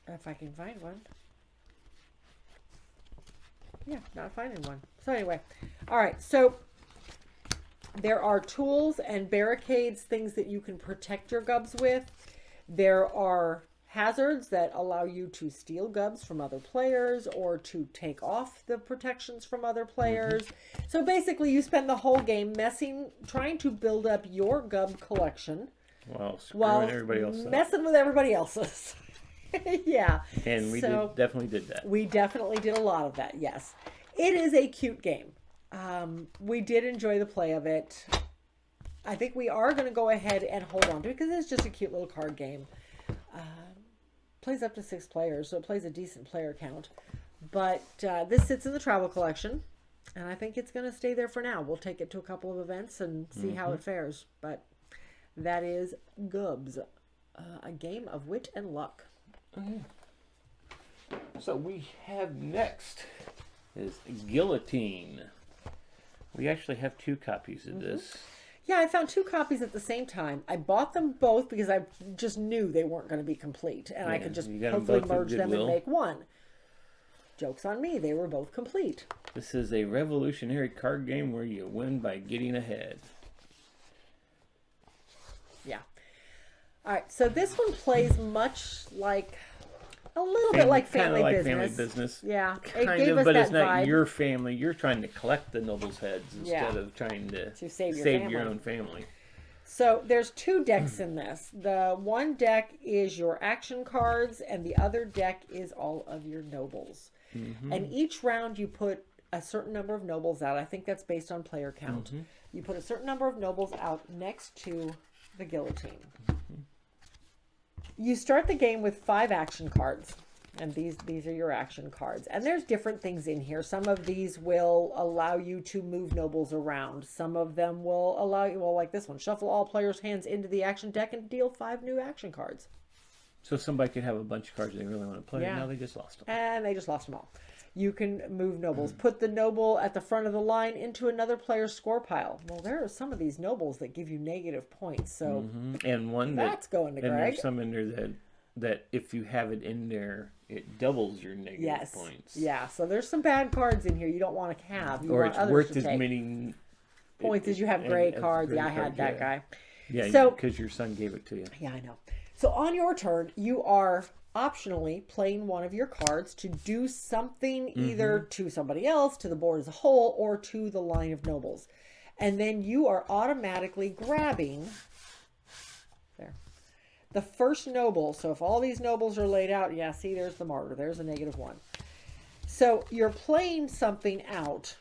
if I can find one. Yeah, not finding one. So anyway, all right. So there are tools and barricades, things that you can protect your gubs with. There are hazards that allow you to steal gubs from other players or to take off the protections from other players. So basically you spend the whole game trying to build up your gub collection while everybody else messing with everybody else's. Yeah. And we definitely did that. We definitely did a lot of that, yes. It is a cute game. We did enjoy the play of it. I think we are going to go ahead and hold on to it because it's just a cute little card game. Plays up to 6 players, so it plays a decent player count. But this sits in the travel collection, and I think it's going to stay there for now. We'll take it to a couple of events and see how it fares. But that is Gubs, a game of wit and luck. So we have next is Guillotine. We actually have 2 copies of this. Yeah, I found 2 copies at the same time. I bought them both because I just knew they weren't going to be complete. And I could just hopefully merge them and make one. Joke's on me. They were both complete. This is a revolutionary card game where you win by getting ahead. Yeah. All right. So this one plays much like... A little bit like family business. Family business. Yeah. Kind of, but it's not your family. You're trying to collect the nobles' heads instead of trying to save your own family. So there's 2 decks in this. The one deck is your action cards, and the other deck is all of your nobles. And each round you put a certain number of nobles out. I think that's based on player count. You put a certain number of nobles out next to the guillotine. You start the game with 5 action cards, and these are your action cards. And there's different things in here. Some of these will allow you to move nobles around. Some of them will allow you, well, like this one, shuffle all players' hands into the action deck and deal 5 new action cards. So somebody could have a bunch of cards they really want to play, and now they just lost them. And they just lost them all. You can move nobles. Put the noble at the front of the line into another player's score pile. Well, there are some of these nobles that give you negative points. So and one that's going to Greg. And there's some in there that if you have it in there, it doubles your negative points. Yeah, so there's some bad cards in here you don't want to have. Or it's worth as many points as you have gray cards. Yeah, I had that guy. Yeah, because your son gave it to you. Yeah, I know. So on your turn, you are optionally playing one of your cards to do something either to somebody else, to the board as a whole, or to the line of nobles. And then you are automatically grabbing the first noble. So if all these nobles are laid out, yeah, see, there's the martyr. There's a -1. So you're playing something out.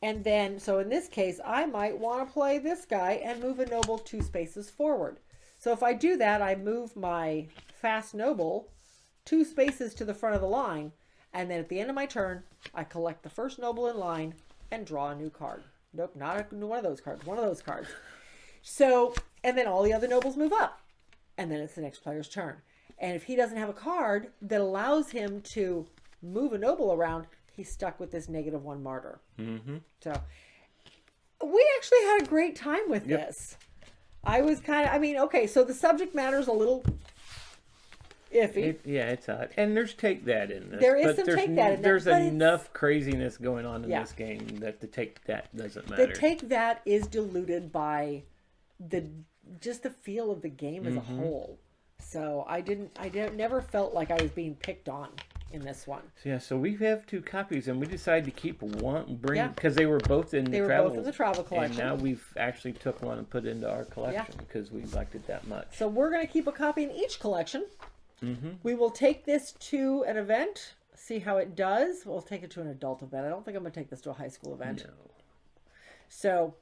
And then, so in this case, I might want to play this guy and move a noble 2 spaces forward. So if I do that, I move my fast noble 2 spaces to the front of the line. And then at the end of my turn, I collect the first noble in line and draw a new card. Nope, not one of those cards, one of those cards. So, and then all the other nobles move up. And then it's the next player's turn. And if he doesn't have a card that allows him to move a noble around, he's stuck with this -1 martyr. So we actually had a great time with this. I was kind of, okay, so the subject matter is a little iffy. It's odd. And there's take that in this. There is some take that in this. There's enough craziness going on in this game that the take that doesn't matter. The take that is diluted by just the feel of the game as a whole. So I never felt like I was being picked on in this one. So we have 2 copies, and we decided to keep one, because they were both in the travel collection. And now we've actually took one and put it into our collection because we liked it that much. So we're going to keep a copy in each collection. We will take this to an event, see how it does. We'll take it to an adult event. I don't think I'm going to take this to a high school event. No. So,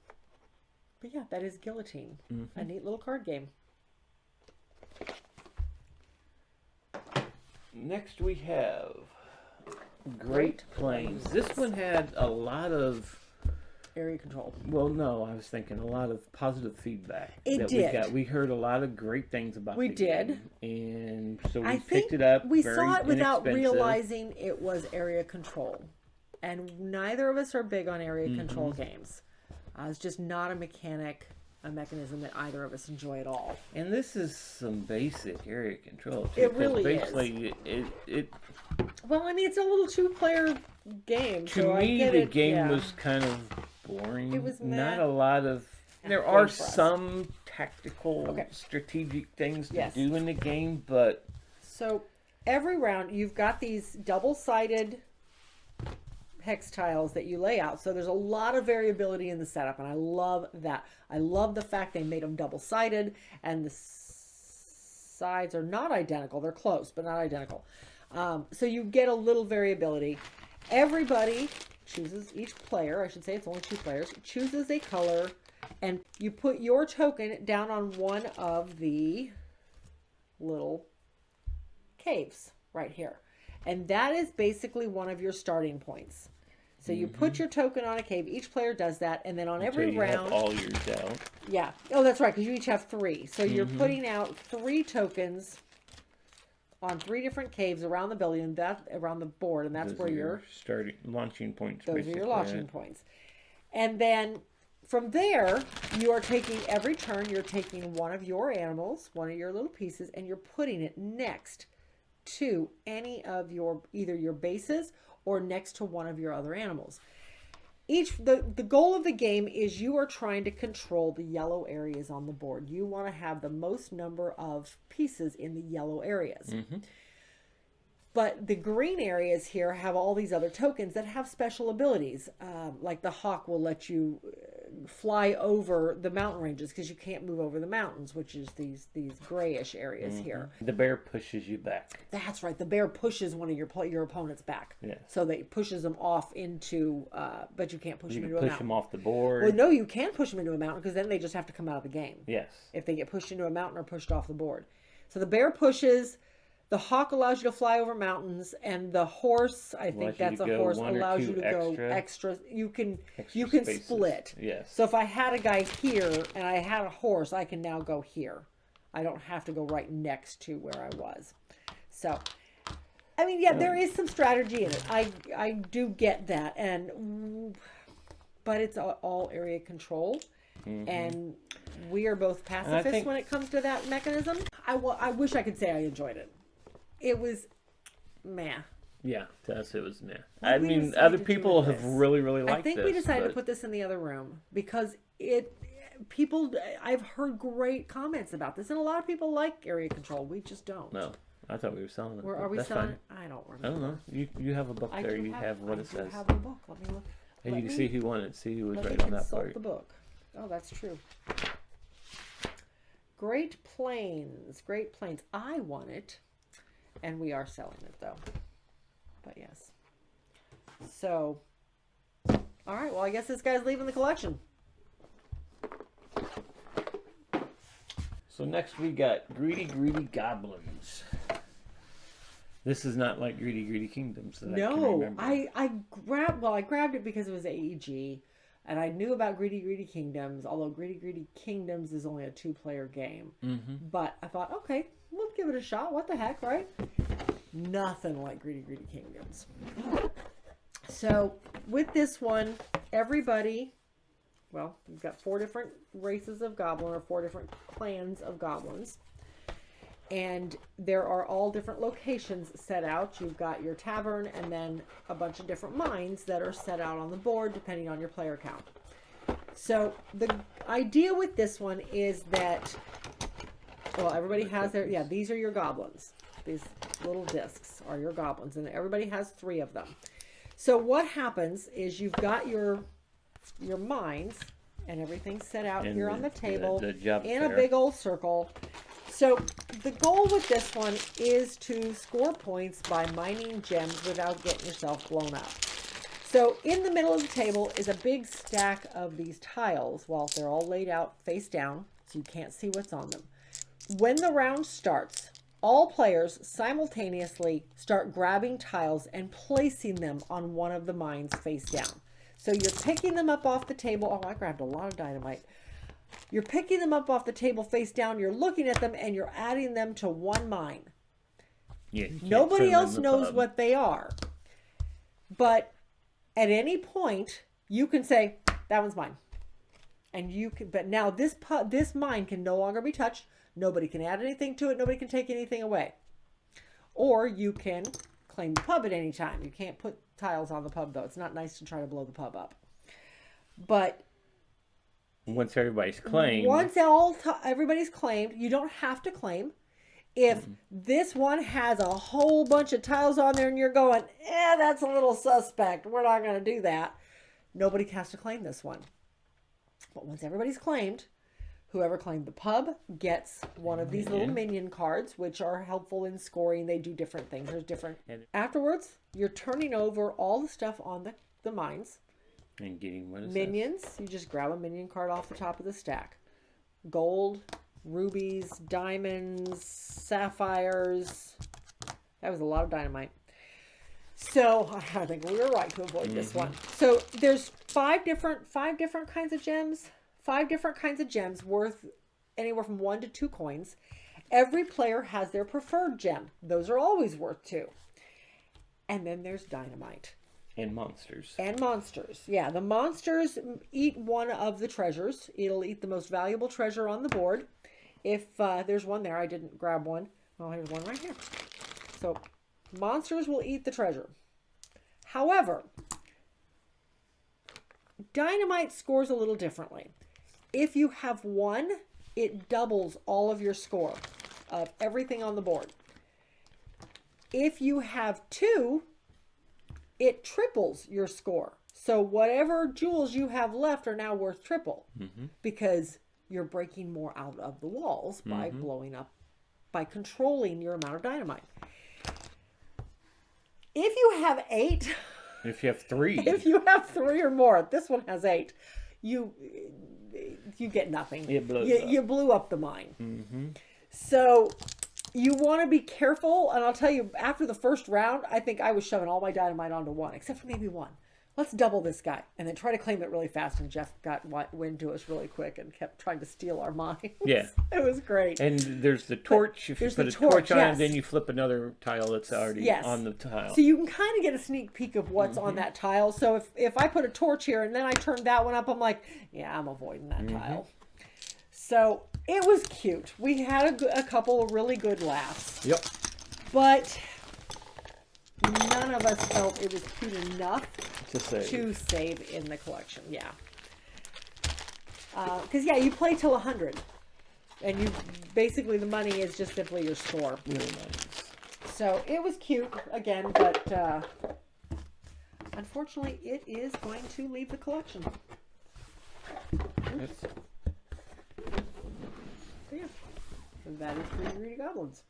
but yeah, that is Guillotine. A neat little card game. Next we have Great Plains. This one had a lot of area control. Well, no, I was thinking a lot of positive feedback. It did. We heard a lot of great things about it. We did. And so we picked it up. We saw it without realizing it was area control. And neither of us are big on area control games. It's just not a mechanism that either of us enjoy at all. And this is some basic area control too. It really basically is. Well, I mean, it's a little 2-player game. To me, the game was kind of boring. It was not a lot of. There are some tactical, strategic things to do in the game, but so every round you've got these double-sided hex tiles that you lay out, so there's a lot of variability in the setup, and I love that. I love the fact they made them double-sided, and the sides are not identical. They're close, but not identical. So you get a little variability. Everybody chooses, each player, I should say it's only 2 players, chooses a color, and you put your token down on one of the little caves right here. And that is basically one of your starting points. So you put your token on a cave. Each player does that. And then on every round... have all yours out. Yeah. Oh, that's right, because you each have 3. So you're putting out 3 tokens on 3 different caves around the building, around the board, and that's where your launching points. Those are your launching points. And then from there, you are taking, every turn, you're taking one of your animals, one of your little pieces, and you're putting it next to any of your, either your bases or next to one of your other animals. The goal of the game is you are trying to control the yellow areas on the board. You want to have the most number of pieces in the yellow areas. But the green areas here have all these other tokens that have special abilities. Like the hawk will let you fly over the mountain ranges because you can't move over the mountains, which is these grayish areas here. The bear pushes you back. That's right. The bear pushes one of your opponents back. Yes. So that pushes them off into, but you can't push them into a mountain. You can push them off the board. Well, no, you can push them into a mountain because then they just have to come out of the game. Yes. If they get pushed into a mountain or pushed off the board. So the bear pushes. The hawk allows you to fly over mountains, and the horse, I think that's a horse, allows you to go extra. You can split. Yes. So if I had a guy here and I had a horse, I can now go here. I don't have to go right next to where I was. So, I mean, yeah, there is some strategy in it. I do get that, but it's all area control, and we are both pacifists when it comes to that mechanism. I wish I could say I enjoyed it. It was meh. Yeah, to us it was meh. I mean, other people have really liked this. I think we decided to put this in the other room because I've heard great comments about this, and a lot of people like area control. We just don't. No, I thought we were selling it. Are we selling it? I don't remember. I don't know. You have a book there. You have what it says. I have the book. Let me look. And you can see who won it. See who was right on that part. The book. Oh, that's true. Great Plains. Great Plains. I won it. And we are selling it, though. But yes. So, all right. Well, I guess this guy's leaving the collection. So next we got Greedy Goblins. This is not like Greedy Kingdoms that I can remember. I grabbed it because it was AEG. And I knew about Greedy Kingdoms, although Greedy Kingdoms is only a 2-player game. But I thought, okay, we'll give it a shot. What the heck, right? Nothing like Greedy Kingdoms. So with this one, everybody, well, you've got 4 different races of goblin or 4 different clans of goblins. And there are all different locations set out. You've got your tavern and then a bunch of different mines that are set out on the board depending on your player count. So the idea with this one is that, well, everybody has their, yeah, these are your goblins. These little discs are your goblins, and everybody has 3 of them. So what happens is you've got your mines and everything set out and here on the table in a big old circle. So the goal with this one is to score points by mining gems without getting yourself blown up. So in the middle of the table is a big stack of these tiles. Well, they're all laid out face down, so you can't see what's on them. When the round starts, all players simultaneously start grabbing tiles and placing them on one of the mines face down. So you're picking them up off the table. Oh, I grabbed a lot of dynamite. You're picking them up off the table face down. You're looking at them and you're adding them to one mine. Yeah, nobody else knows what they are. But at any point, you can say, that one's mine. And you can, but now this mine can no longer be touched. Nobody can add anything to it. Nobody can take anything away. Or you can claim the pub at any time. You can't put tiles on the pub, though. It's not nice to try to blow the pub up. But once everybody's claimed. Once everybody's claimed, you don't have to claim. If this one has a whole bunch of tiles on there and you're going, that's a little suspect, we're not going to do that, nobody has to claim this one. But once everybody's claimed, whoever claimed the pub gets one of these little minion cards, which are helpful in scoring. They do different things. There's different. Afterwards, you're turning over all the stuff on the mines. And getting what is minions. You just grab a minion card off the top of the stack. Gold, rubies, diamonds, sapphires. That was a lot of dynamite. So I think we were right to avoid this one. So there's five different kinds of gems. 5 different kinds of gems worth anywhere from 1 to 2 coins. Every player has their preferred gem. Those are always worth 2. And then there's dynamite. And monsters. And monsters. Yeah, the monsters eat one of the treasures. It'll eat the most valuable treasure on the board. If there's one there, I didn't grab one. Well, here's one right here. So monsters will eat the treasure. However, dynamite scores a little differently. If you have 1, it doubles all of your score of everything on the board. If you have 2, it triples your score. So whatever jewels you have left are now worth triple because you're breaking more out of the walls by blowing up, by controlling your amount of dynamite. If you have 8... If you have 3. If you have 3 or more, this one has 8, you get nothing. It blows up. You blew up the mine. So you want to be careful. And I'll tell you, after the first round, I think I was shoving all my dynamite onto 1, except for maybe 1. Let's double this guy. And then try to claim it really fast. And Jeff got wind to us really quick and kept trying to steal our mines. Yeah. It was great. And there's the torch. If you put a torch on it, then you flip another tile that's already on the tile. So you can kind of get a sneak peek of what's on that tile. So if I put a torch here and then I turn that one up, I'm like, yeah, I'm avoiding that tile. So it was cute. We had a couple of really good laughs. Yep. But none of us felt it was cute enough to save in the collection. Yeah. Because, you play till 100. And you basically, the money is just simply your score. Really nice. So it was cute, again, but unfortunately, it is going to leave the collection. So, yeah. And that is 3 Greedy Goblins.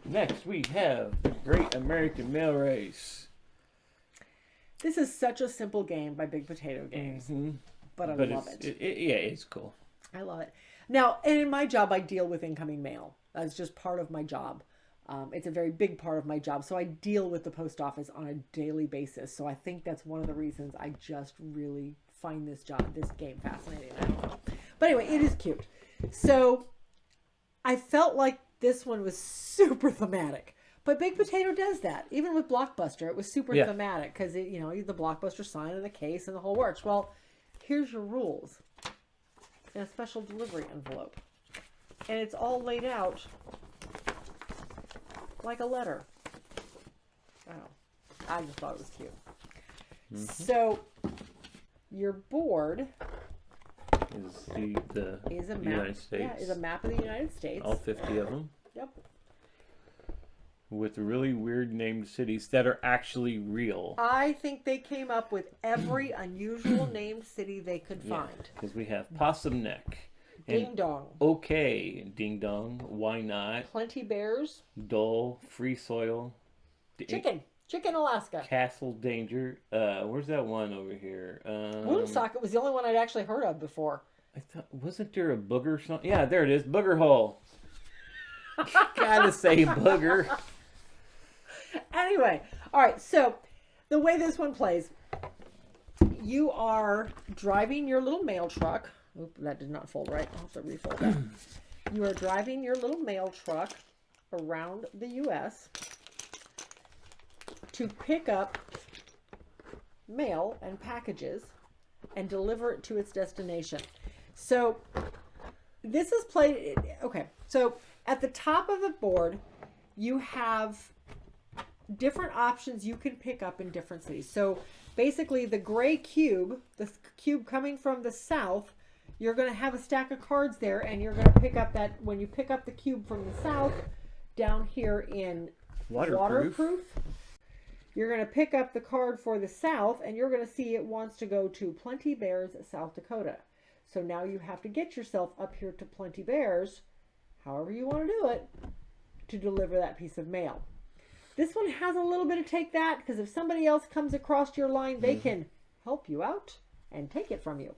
Next, we have the Great American Mail Race. This is such a simple game by Big Potato Games, but I love it. It's cool. I love it. Now, and in my job, I deal with incoming mail. That's just part of my job. It's a very big part of my job. So I deal with the post office on a daily basis. So I think that's one of the reasons I just really find this game fascinating. I don't know. But anyway, it is cute. So I felt like this one was super thematic. But Big Potato does that. Even with Blockbuster, it was super thematic because, the Blockbuster sign and the case and the whole works. Well, here's your rules in a special delivery envelope. And it's all laid out like a letter. Oh, I just thought it was cute. So your board is the map, United States. Yeah, is a map of the United States. All 50 of them. Yep. With really weird named cities that are actually real. I think they came up with every unusual named city they could find. Because we have Possum Neck. Ding Dong. Okay. Ding Dong. Why not? Plenty Bears. Dole. Free Soil. Chicken Alaska. Castle Danger. Where's that one over here? Woonsocket was the only one I'd actually heard of before. I thought, wasn't there a booger song? Yeah, there it is. Booger Hole. Gotta say booger. Anyway, all right, so the way this one plays, you are driving your little mail truck. Oop, that did not fold right. I'll have to refold that. You are driving your little mail truck around the U.S. to pick up mail and packages and deliver it to its destination. So this is played, okay, so at the top of the board, you have different options you can pick up in different cities. So basically the gray cube, the cube coming from the south, you're going to have a stack of cards there, and you're going to pick up that, when you pick up the cube from the south, down here in waterproof, you're going to pick up the card for the south, and you're going to see it wants to go to Plenty Bears, South Dakota. So now you have to get yourself up here to Plenty Bears, however you want to do it, to deliver that piece of mail. This one has a little bit of take that, because if somebody else comes across your line, they can help you out and take it from you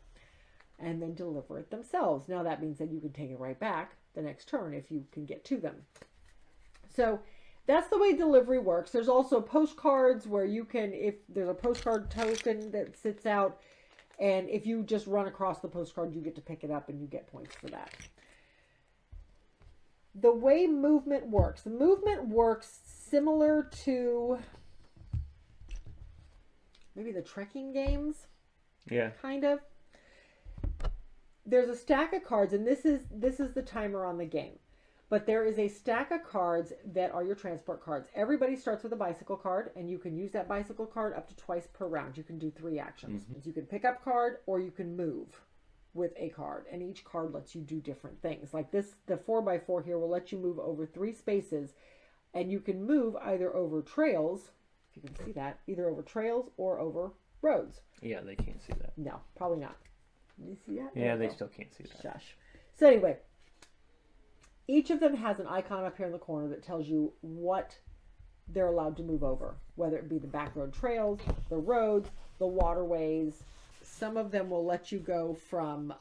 and then deliver it themselves. Now that means that you can take it right back the next turn if you can get to them. So that's the way delivery works. There's also postcards where you can, if there's a postcard token that sits out, and if you just run across the postcard, you get to pick it up and you get points for that. The way movement works. The movement works similar to maybe the trekking games. Yeah. Kind of. There's a stack of cards, and this is the timer on the game. But there is a stack of cards that are your transport cards. Everybody starts with a bicycle card, and you can use that bicycle card up to twice per round. You can do 3 actions. You can pick up card, or you can move with a card, and each card lets you do different things. Like this, the 4x4 here will let you move over 3 spaces, and you can move either over trails, if you can see that, either over trails or over roads. Yeah, they can't see that. No, probably not. You see that? Yeah, they still can't see that. Shush. So anyway, each of them has an icon up here in the corner that tells you what they're allowed to move over, whether it be the back road trails, the roads, the waterways. Some of them will let you go from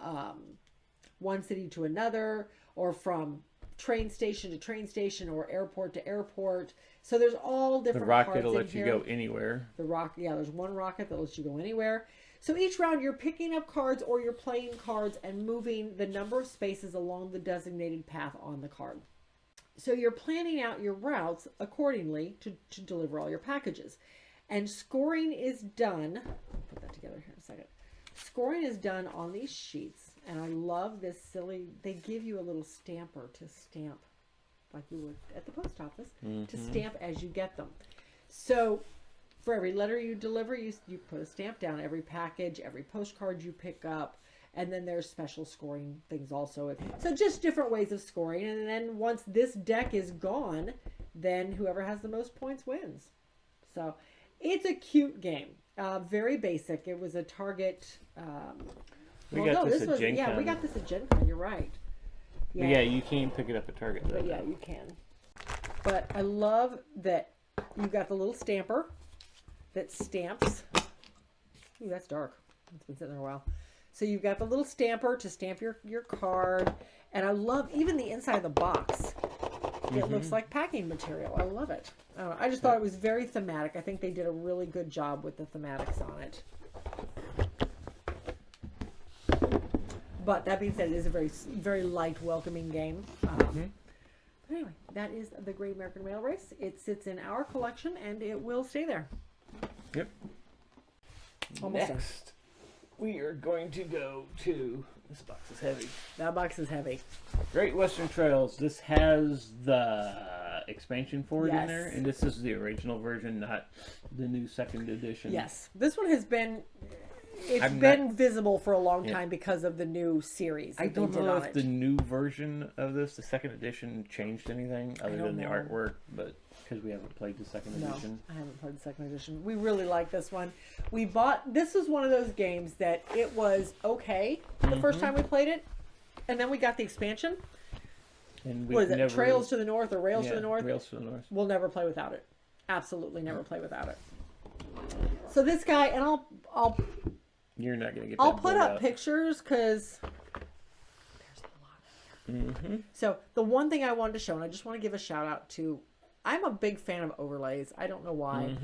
one city to another, or from train station to train station, or airport to airport. So there's all different cards in here. The rocket will let you go anywhere. The rocket, yeah, there's one rocket that lets you go anywhere. So each round you're picking up cards, or you're playing cards and moving the number of spaces along the designated path on the card. So you're planning out your routes accordingly to deliver all your packages. And scoring is done. I'll put that together here in a second. Scoring is done on these sheets. And I love this silly, they give you a little stamper to stamp, like you would at the post office, to stamp as you get them. So for every letter you deliver, you put a stamp down. Every package, every postcard you pick up, and then there's special scoring things also. So just different ways of scoring. And then once this deck is gone, then whoever has the most points wins. So it's a cute game. Very basic. It was a Target. We got this at Gen Con. Yeah, we got this at Gen Con. You're right. Yeah, you can't pick it up at Target though. But yeah, you can. But I love that you got the little stamper that stamps. Ooh, that's dark. It's been sitting there a while. So you've got the little stamper to stamp your card. And I love even the inside of the box. It looks like packing material. I love it. I just thought it was very thematic. I think they did a really good job with the thematics on it. But that being said, it is a very, very light, welcoming game. Anyway, that is the Great American Rail Race. It sits in our collection, and it will stay there. Yep. Almost Next, we are going to go to This box is heavy. That box is heavy. Great Western Trails. This has the expansion for it in there, and this is the original version, not the new second edition. Yes, this one has been. It's been visible for a long time because of the new series. I don't know if the new version of this, the second edition, changed anything other than the artwork, but because we haven't played the second edition. I haven't played the second edition. We really like this one. We bought. This was one of those games that it was okay the first time we played it, and then we got the expansion. And what is it? Trails to the North or Rails to the North? Rails to the North. We'll never play without it. Absolutely never play without it. So this guy, and I'll. You're not gonna get. I'll put up pictures because there's a lot in here. So the one thing I wanted to show, and I just want to give a shout out to. I'm a big fan of overlays. I don't know why,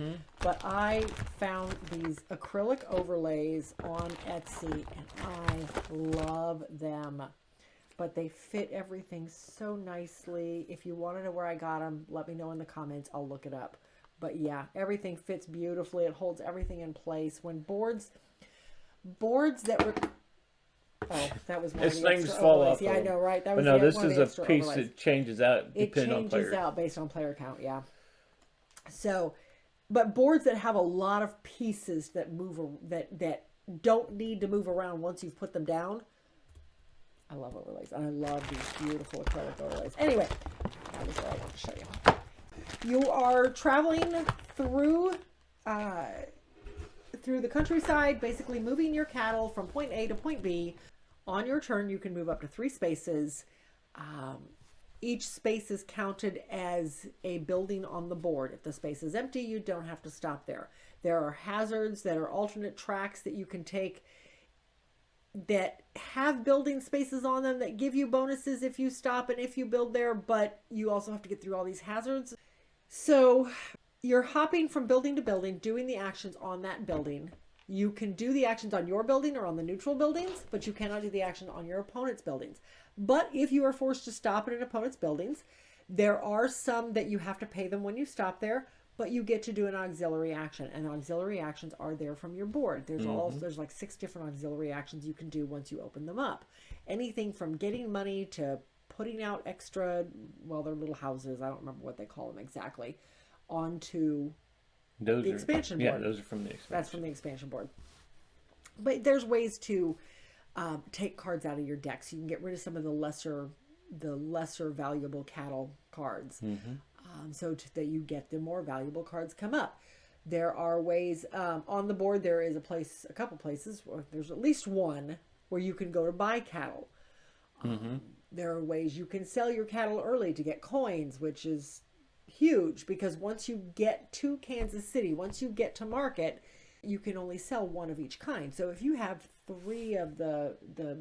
but I found these acrylic overlays on Etsy, and I love them. But they fit everything so nicely. If you want to know where I got them, let me know in the comments. I'll look it up. But yeah, everything fits beautifully. It holds everything in place. When boards that were... Oh, that was one of the extra overlays. Yeah, I know, right? That was no, this is a piece that changes out depending on player. It changes out based on player count, yeah. So, but boards that have a lot of pieces that move, that don't need to move around once you've put them down. I love overlays, and I love these beautiful acrylic overlays. Anyway, that was what I wanted to show you. You are traveling through the countryside, basically moving your cattle from point A to point B. On your turn, you can move up to 3 spaces. Each space is counted as a building on the board. If the space is empty, you don't have to stop there. There are hazards that are alternate tracks that you can take that have building spaces on them that give you bonuses if you stop and if you build there, but you also have to get through all these hazards. So you're hopping from building to building, doing the actions on that building. You can do the actions on your building or on the neutral buildings, but you cannot do the action on your opponent's buildings. But if you are forced to stop at an opponent's buildings, there are some that you have to pay them when you stop there, but you get to do an auxiliary action, and auxiliary actions are there from your board. There's like 6 different auxiliary actions you can do once you open them up. Anything from getting money to putting out extra, well, they're little houses, I don't remember what they call them exactly, onto the expansion board. Yeah, those are from the expansion. That's from the expansion board. But there's ways to take cards out of your deck, so you can get rid of some of the lesser valuable cattle cards. So that you get the more valuable cards come up. There are ways on the board. There is a couple places, or there's at least one where you can go to buy cattle. There are ways you can sell your cattle early to get coins, which is huge because once you get to Kansas City, once you get to market, you can only sell one of each kind. So if you have 3 of the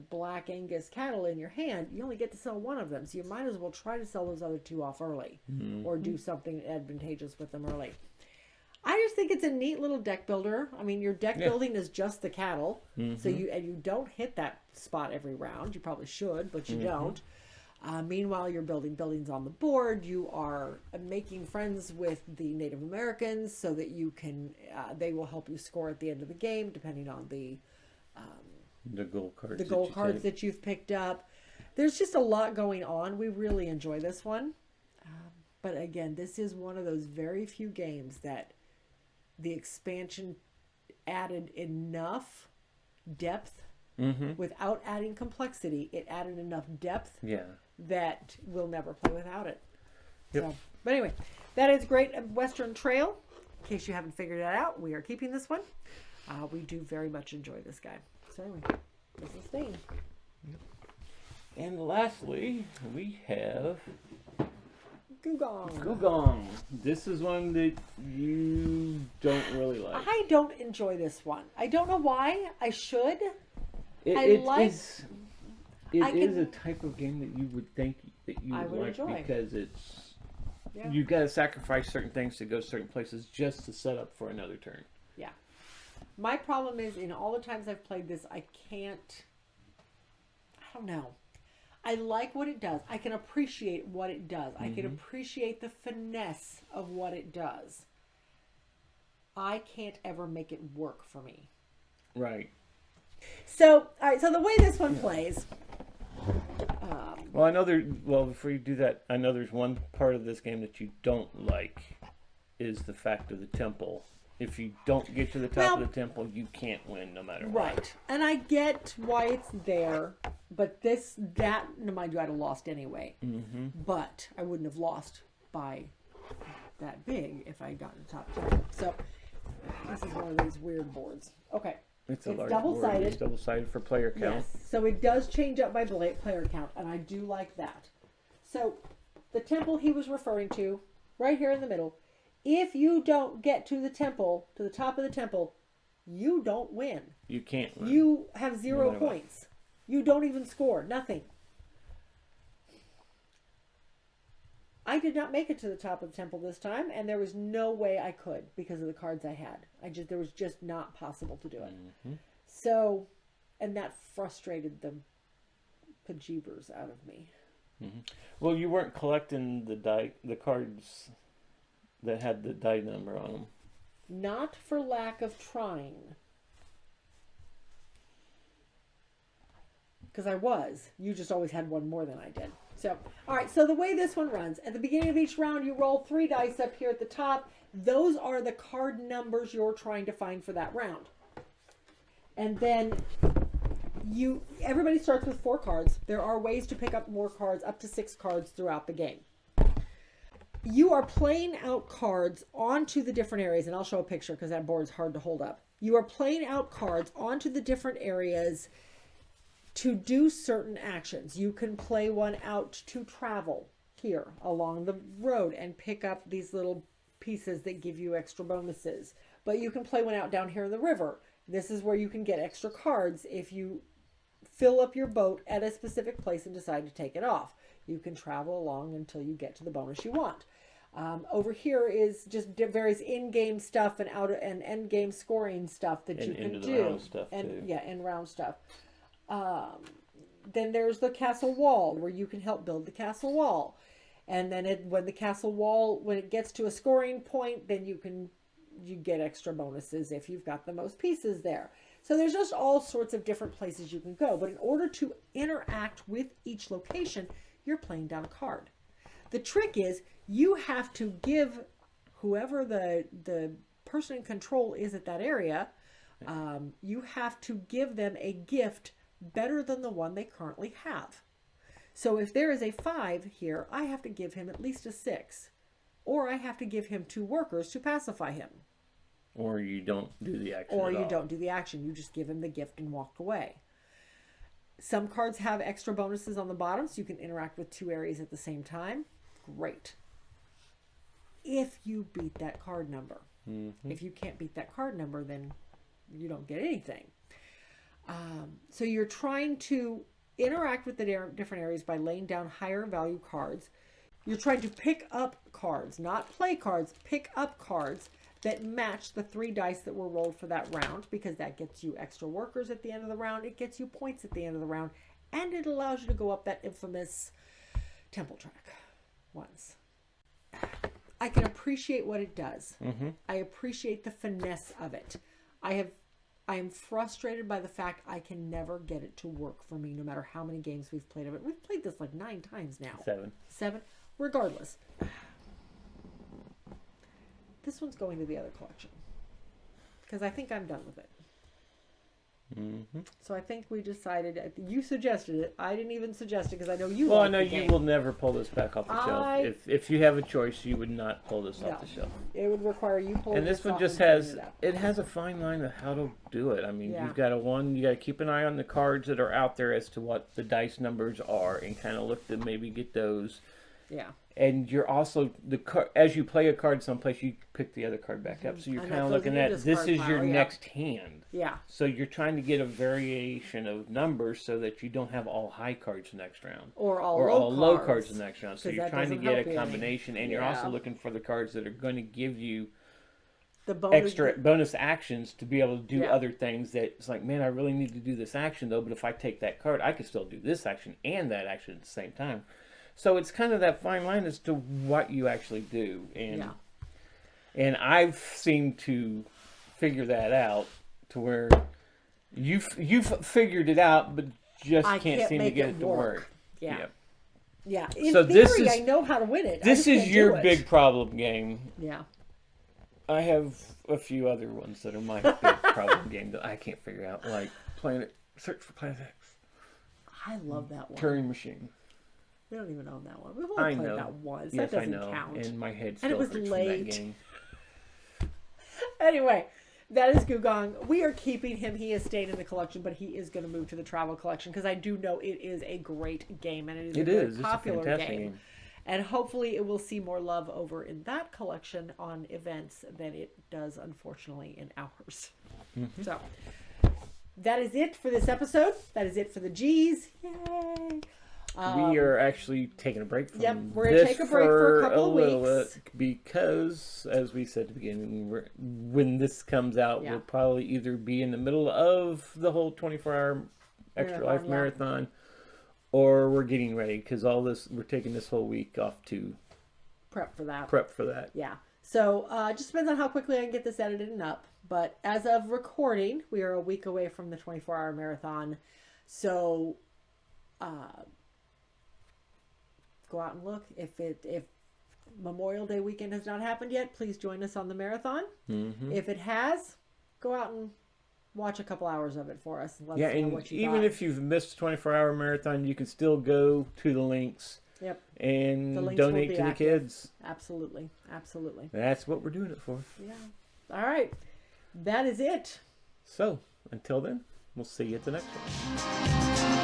Black Angus cattle in your hand, you only get to sell 1 of them. So you might as well try to sell those other 2 off early or do something advantageous with them early. I just think it's a neat little deck builder. I mean, your deck building is just the cattle. So you don't hit that spot every round. You probably should, but you don't. Meanwhile, you're building buildings on the board. You are making friends with the Native Americans so that you can, they will help you score at the end of the game, depending on the gold cards that you've picked up. There's just a lot going on. We really enjoy this one. But again, this is one of those very few games that the expansion added enough depth without adding complexity. It added enough depth that we'll never play without it. So, but anyway, that is Great Western Trail. In case you haven't figured it out, we are keeping this one. We do very much enjoy this guy. So anyway, this is Stain. And lastly, we have Gùgōng. Gùgōng. This is one that you don't really like. I don't enjoy this one. I don't know why. I should. It is a type of game that you would think that you would like enjoy. Because it's you've got to sacrifice certain things to go certain places just to set up for another turn. Yeah. My problem is in all the times I've played this, I don't know. I like what it does. I can appreciate what it does. I can appreciate the finesse of what it does. I can't ever make it work for me. Right. So, all right. So the way this one plays. Well, I know before you do that, I know there's one part of this game that you don't like, is the fact of the temple. If you don't get to the top of the temple, you can't win no matter what. Right. And I get why it's there, but mind you, I'd have lost anyway. Mm-hmm. But I wouldn't have lost by that big if I got to the top temple. So this is one of these weird boards. Okay. It's double-sided. It's double-sided for player count. Yes. So it does change up by player count, and I do like that. So the temple he was referring to, right here in the middle, if you don't get to the temple, to the top of the temple, you don't win. You can't win. You have 0 points. You don't even score. Nothing. I did not make it to the top of the temple this time, and there was no way I could because of the cards I had. There was just not possible to do it. Mm-hmm. So, and that frustrated the bejeebers out of me. Mm-hmm. Well, you weren't collecting the cards that had the die number on them. Not for lack of trying. Because I was. You just always had one more than I did. So, all right. So the way this one runs, at the beginning of each round, you roll 3 dice up here at the top. Those are the card numbers you're trying to find for that round. And then everybody starts with 4 cards. There are ways to pick up more cards, up to 6 cards throughout the game. You are playing out cards onto the different areas, and I'll show a picture because that board's hard to hold up. You are playing out cards onto the different areas to do certain actions. You can play one out to travel here along the road and pick up these little pieces that give you extra bonuses. But you can play one out down here in the river. This is where you can get extra cards if you fill up your boat at a specific place and decide to take it off. You can travel along until you get to the bonus you want. Over here is just various in-game stuff and end-game scoring stuff that you can do. Round stuff too. Yeah, end-round stuff. Then there's the castle wall where you can help build the castle wall. And then when the castle wall, when it gets to a scoring point, then you get extra bonuses if you've got the most pieces there. So there's just all sorts of different places you can go. But in order to interact with each location, you're playing down a card. The trick is you have to give whoever the person in control is at that area, you have to give them a gift better than the one they currently have. So if there is a 5 here, I have to give him at least a 6. Or I have to give him 2 workers to pacify him. Or you don't do the action Or you don't do the action. You just give him the gift and walk away. Some cards have extra bonuses on the bottom, so you can interact with 2 areas at the same time. Great. If you beat that card number. Mm-hmm. If you can't beat that card number, then you don't get anything. So you're trying to interact with the different areas by laying down higher value cards. You're trying to pick up cards, not play cards, pick up cards that match the 3 dice that were rolled for that round, because that gets you extra workers at the end of the round. It gets you points at the end of the round, and it allows you to go up that infamous temple track once. I can appreciate what it does. Mm-hmm. I appreciate the finesse of it. I am frustrated by the fact I can never get it to work for me, no matter how many games we've played of it. We've played this like 9 times now. 7. Regardless. This one's going to the other collection. Because I think I'm done with it. Mm-hmm. So I think we decided, you suggested it. I didn't even suggest it because I know you Well, I know you will never pull this back off the shelf. If you have a choice, you would not pull this off the shelf. It would require you pulling this one just has, it has a fine line of how to do it. I mean, you've got you got to keep an eye on the cards that are out there as to what the dice numbers are and kind of look to maybe get those. Yeah. And you're also, as you play a card someplace, you pick the other card back up. So you're kind of looking at, this is your next hand. Yeah. So you're trying to get a variation of numbers so that you don't have all high cards next round. Or all low cards the next round. So you're trying to get a combination. And you're also looking for the cards that are going to give you the extra bonus actions to be able to do other things that it's like, man, I really need to do this action, though. But if I take that card, I can still do this action and that action at the same time. So it's kind of that fine line as to what you actually do. And I've seemed to figure that out to where You've figured it out, but just can't seem to get it to work. Yeah. In theory, I know how to win it. This is your big problem game. Yeah. I have a few other ones that are my big problem game that I can't figure out, like Search for Planet X. I love that one. Turing Machine. We don't even own that one. We've only played that once. Yes, that doesn't I know. count. And my head and still it was hurts late. From that game. Anyway, that is Gùgōng. We are keeping him. He is staying in the collection, but he is going to move to the travel collection because I do know it is a great game and it is a very popular game. And hopefully it will see more love over in that collection on events than it does, unfortunately, in ours. Mm-hmm. So that is it for this episode. That is it for the G's. Yay! We are actually taking a break from this. We're going to take a break for a couple of weeks. Because, as we said at the beginning, when this comes out, we'll probably either be in the middle of the whole 24-hour Extra Life Marathon, or we're getting ready because we're taking this whole week off to prep for that. Yeah. So just depends on how quickly I can get this edited and up. But as of recording, we are a week away from the 24-hour marathon. So go out and look. If Memorial Day weekend has not happened yet, please join us on the marathon. Mm-hmm. If it has, go out and watch a couple hours of it for us. And let us know what you thought. If you've missed a 24-hour marathon, you can still go to the links. Yep. And donate to the kids. Absolutely. That's what we're doing it for. Yeah. All right. That is it. So, until then, we'll see you at the next one.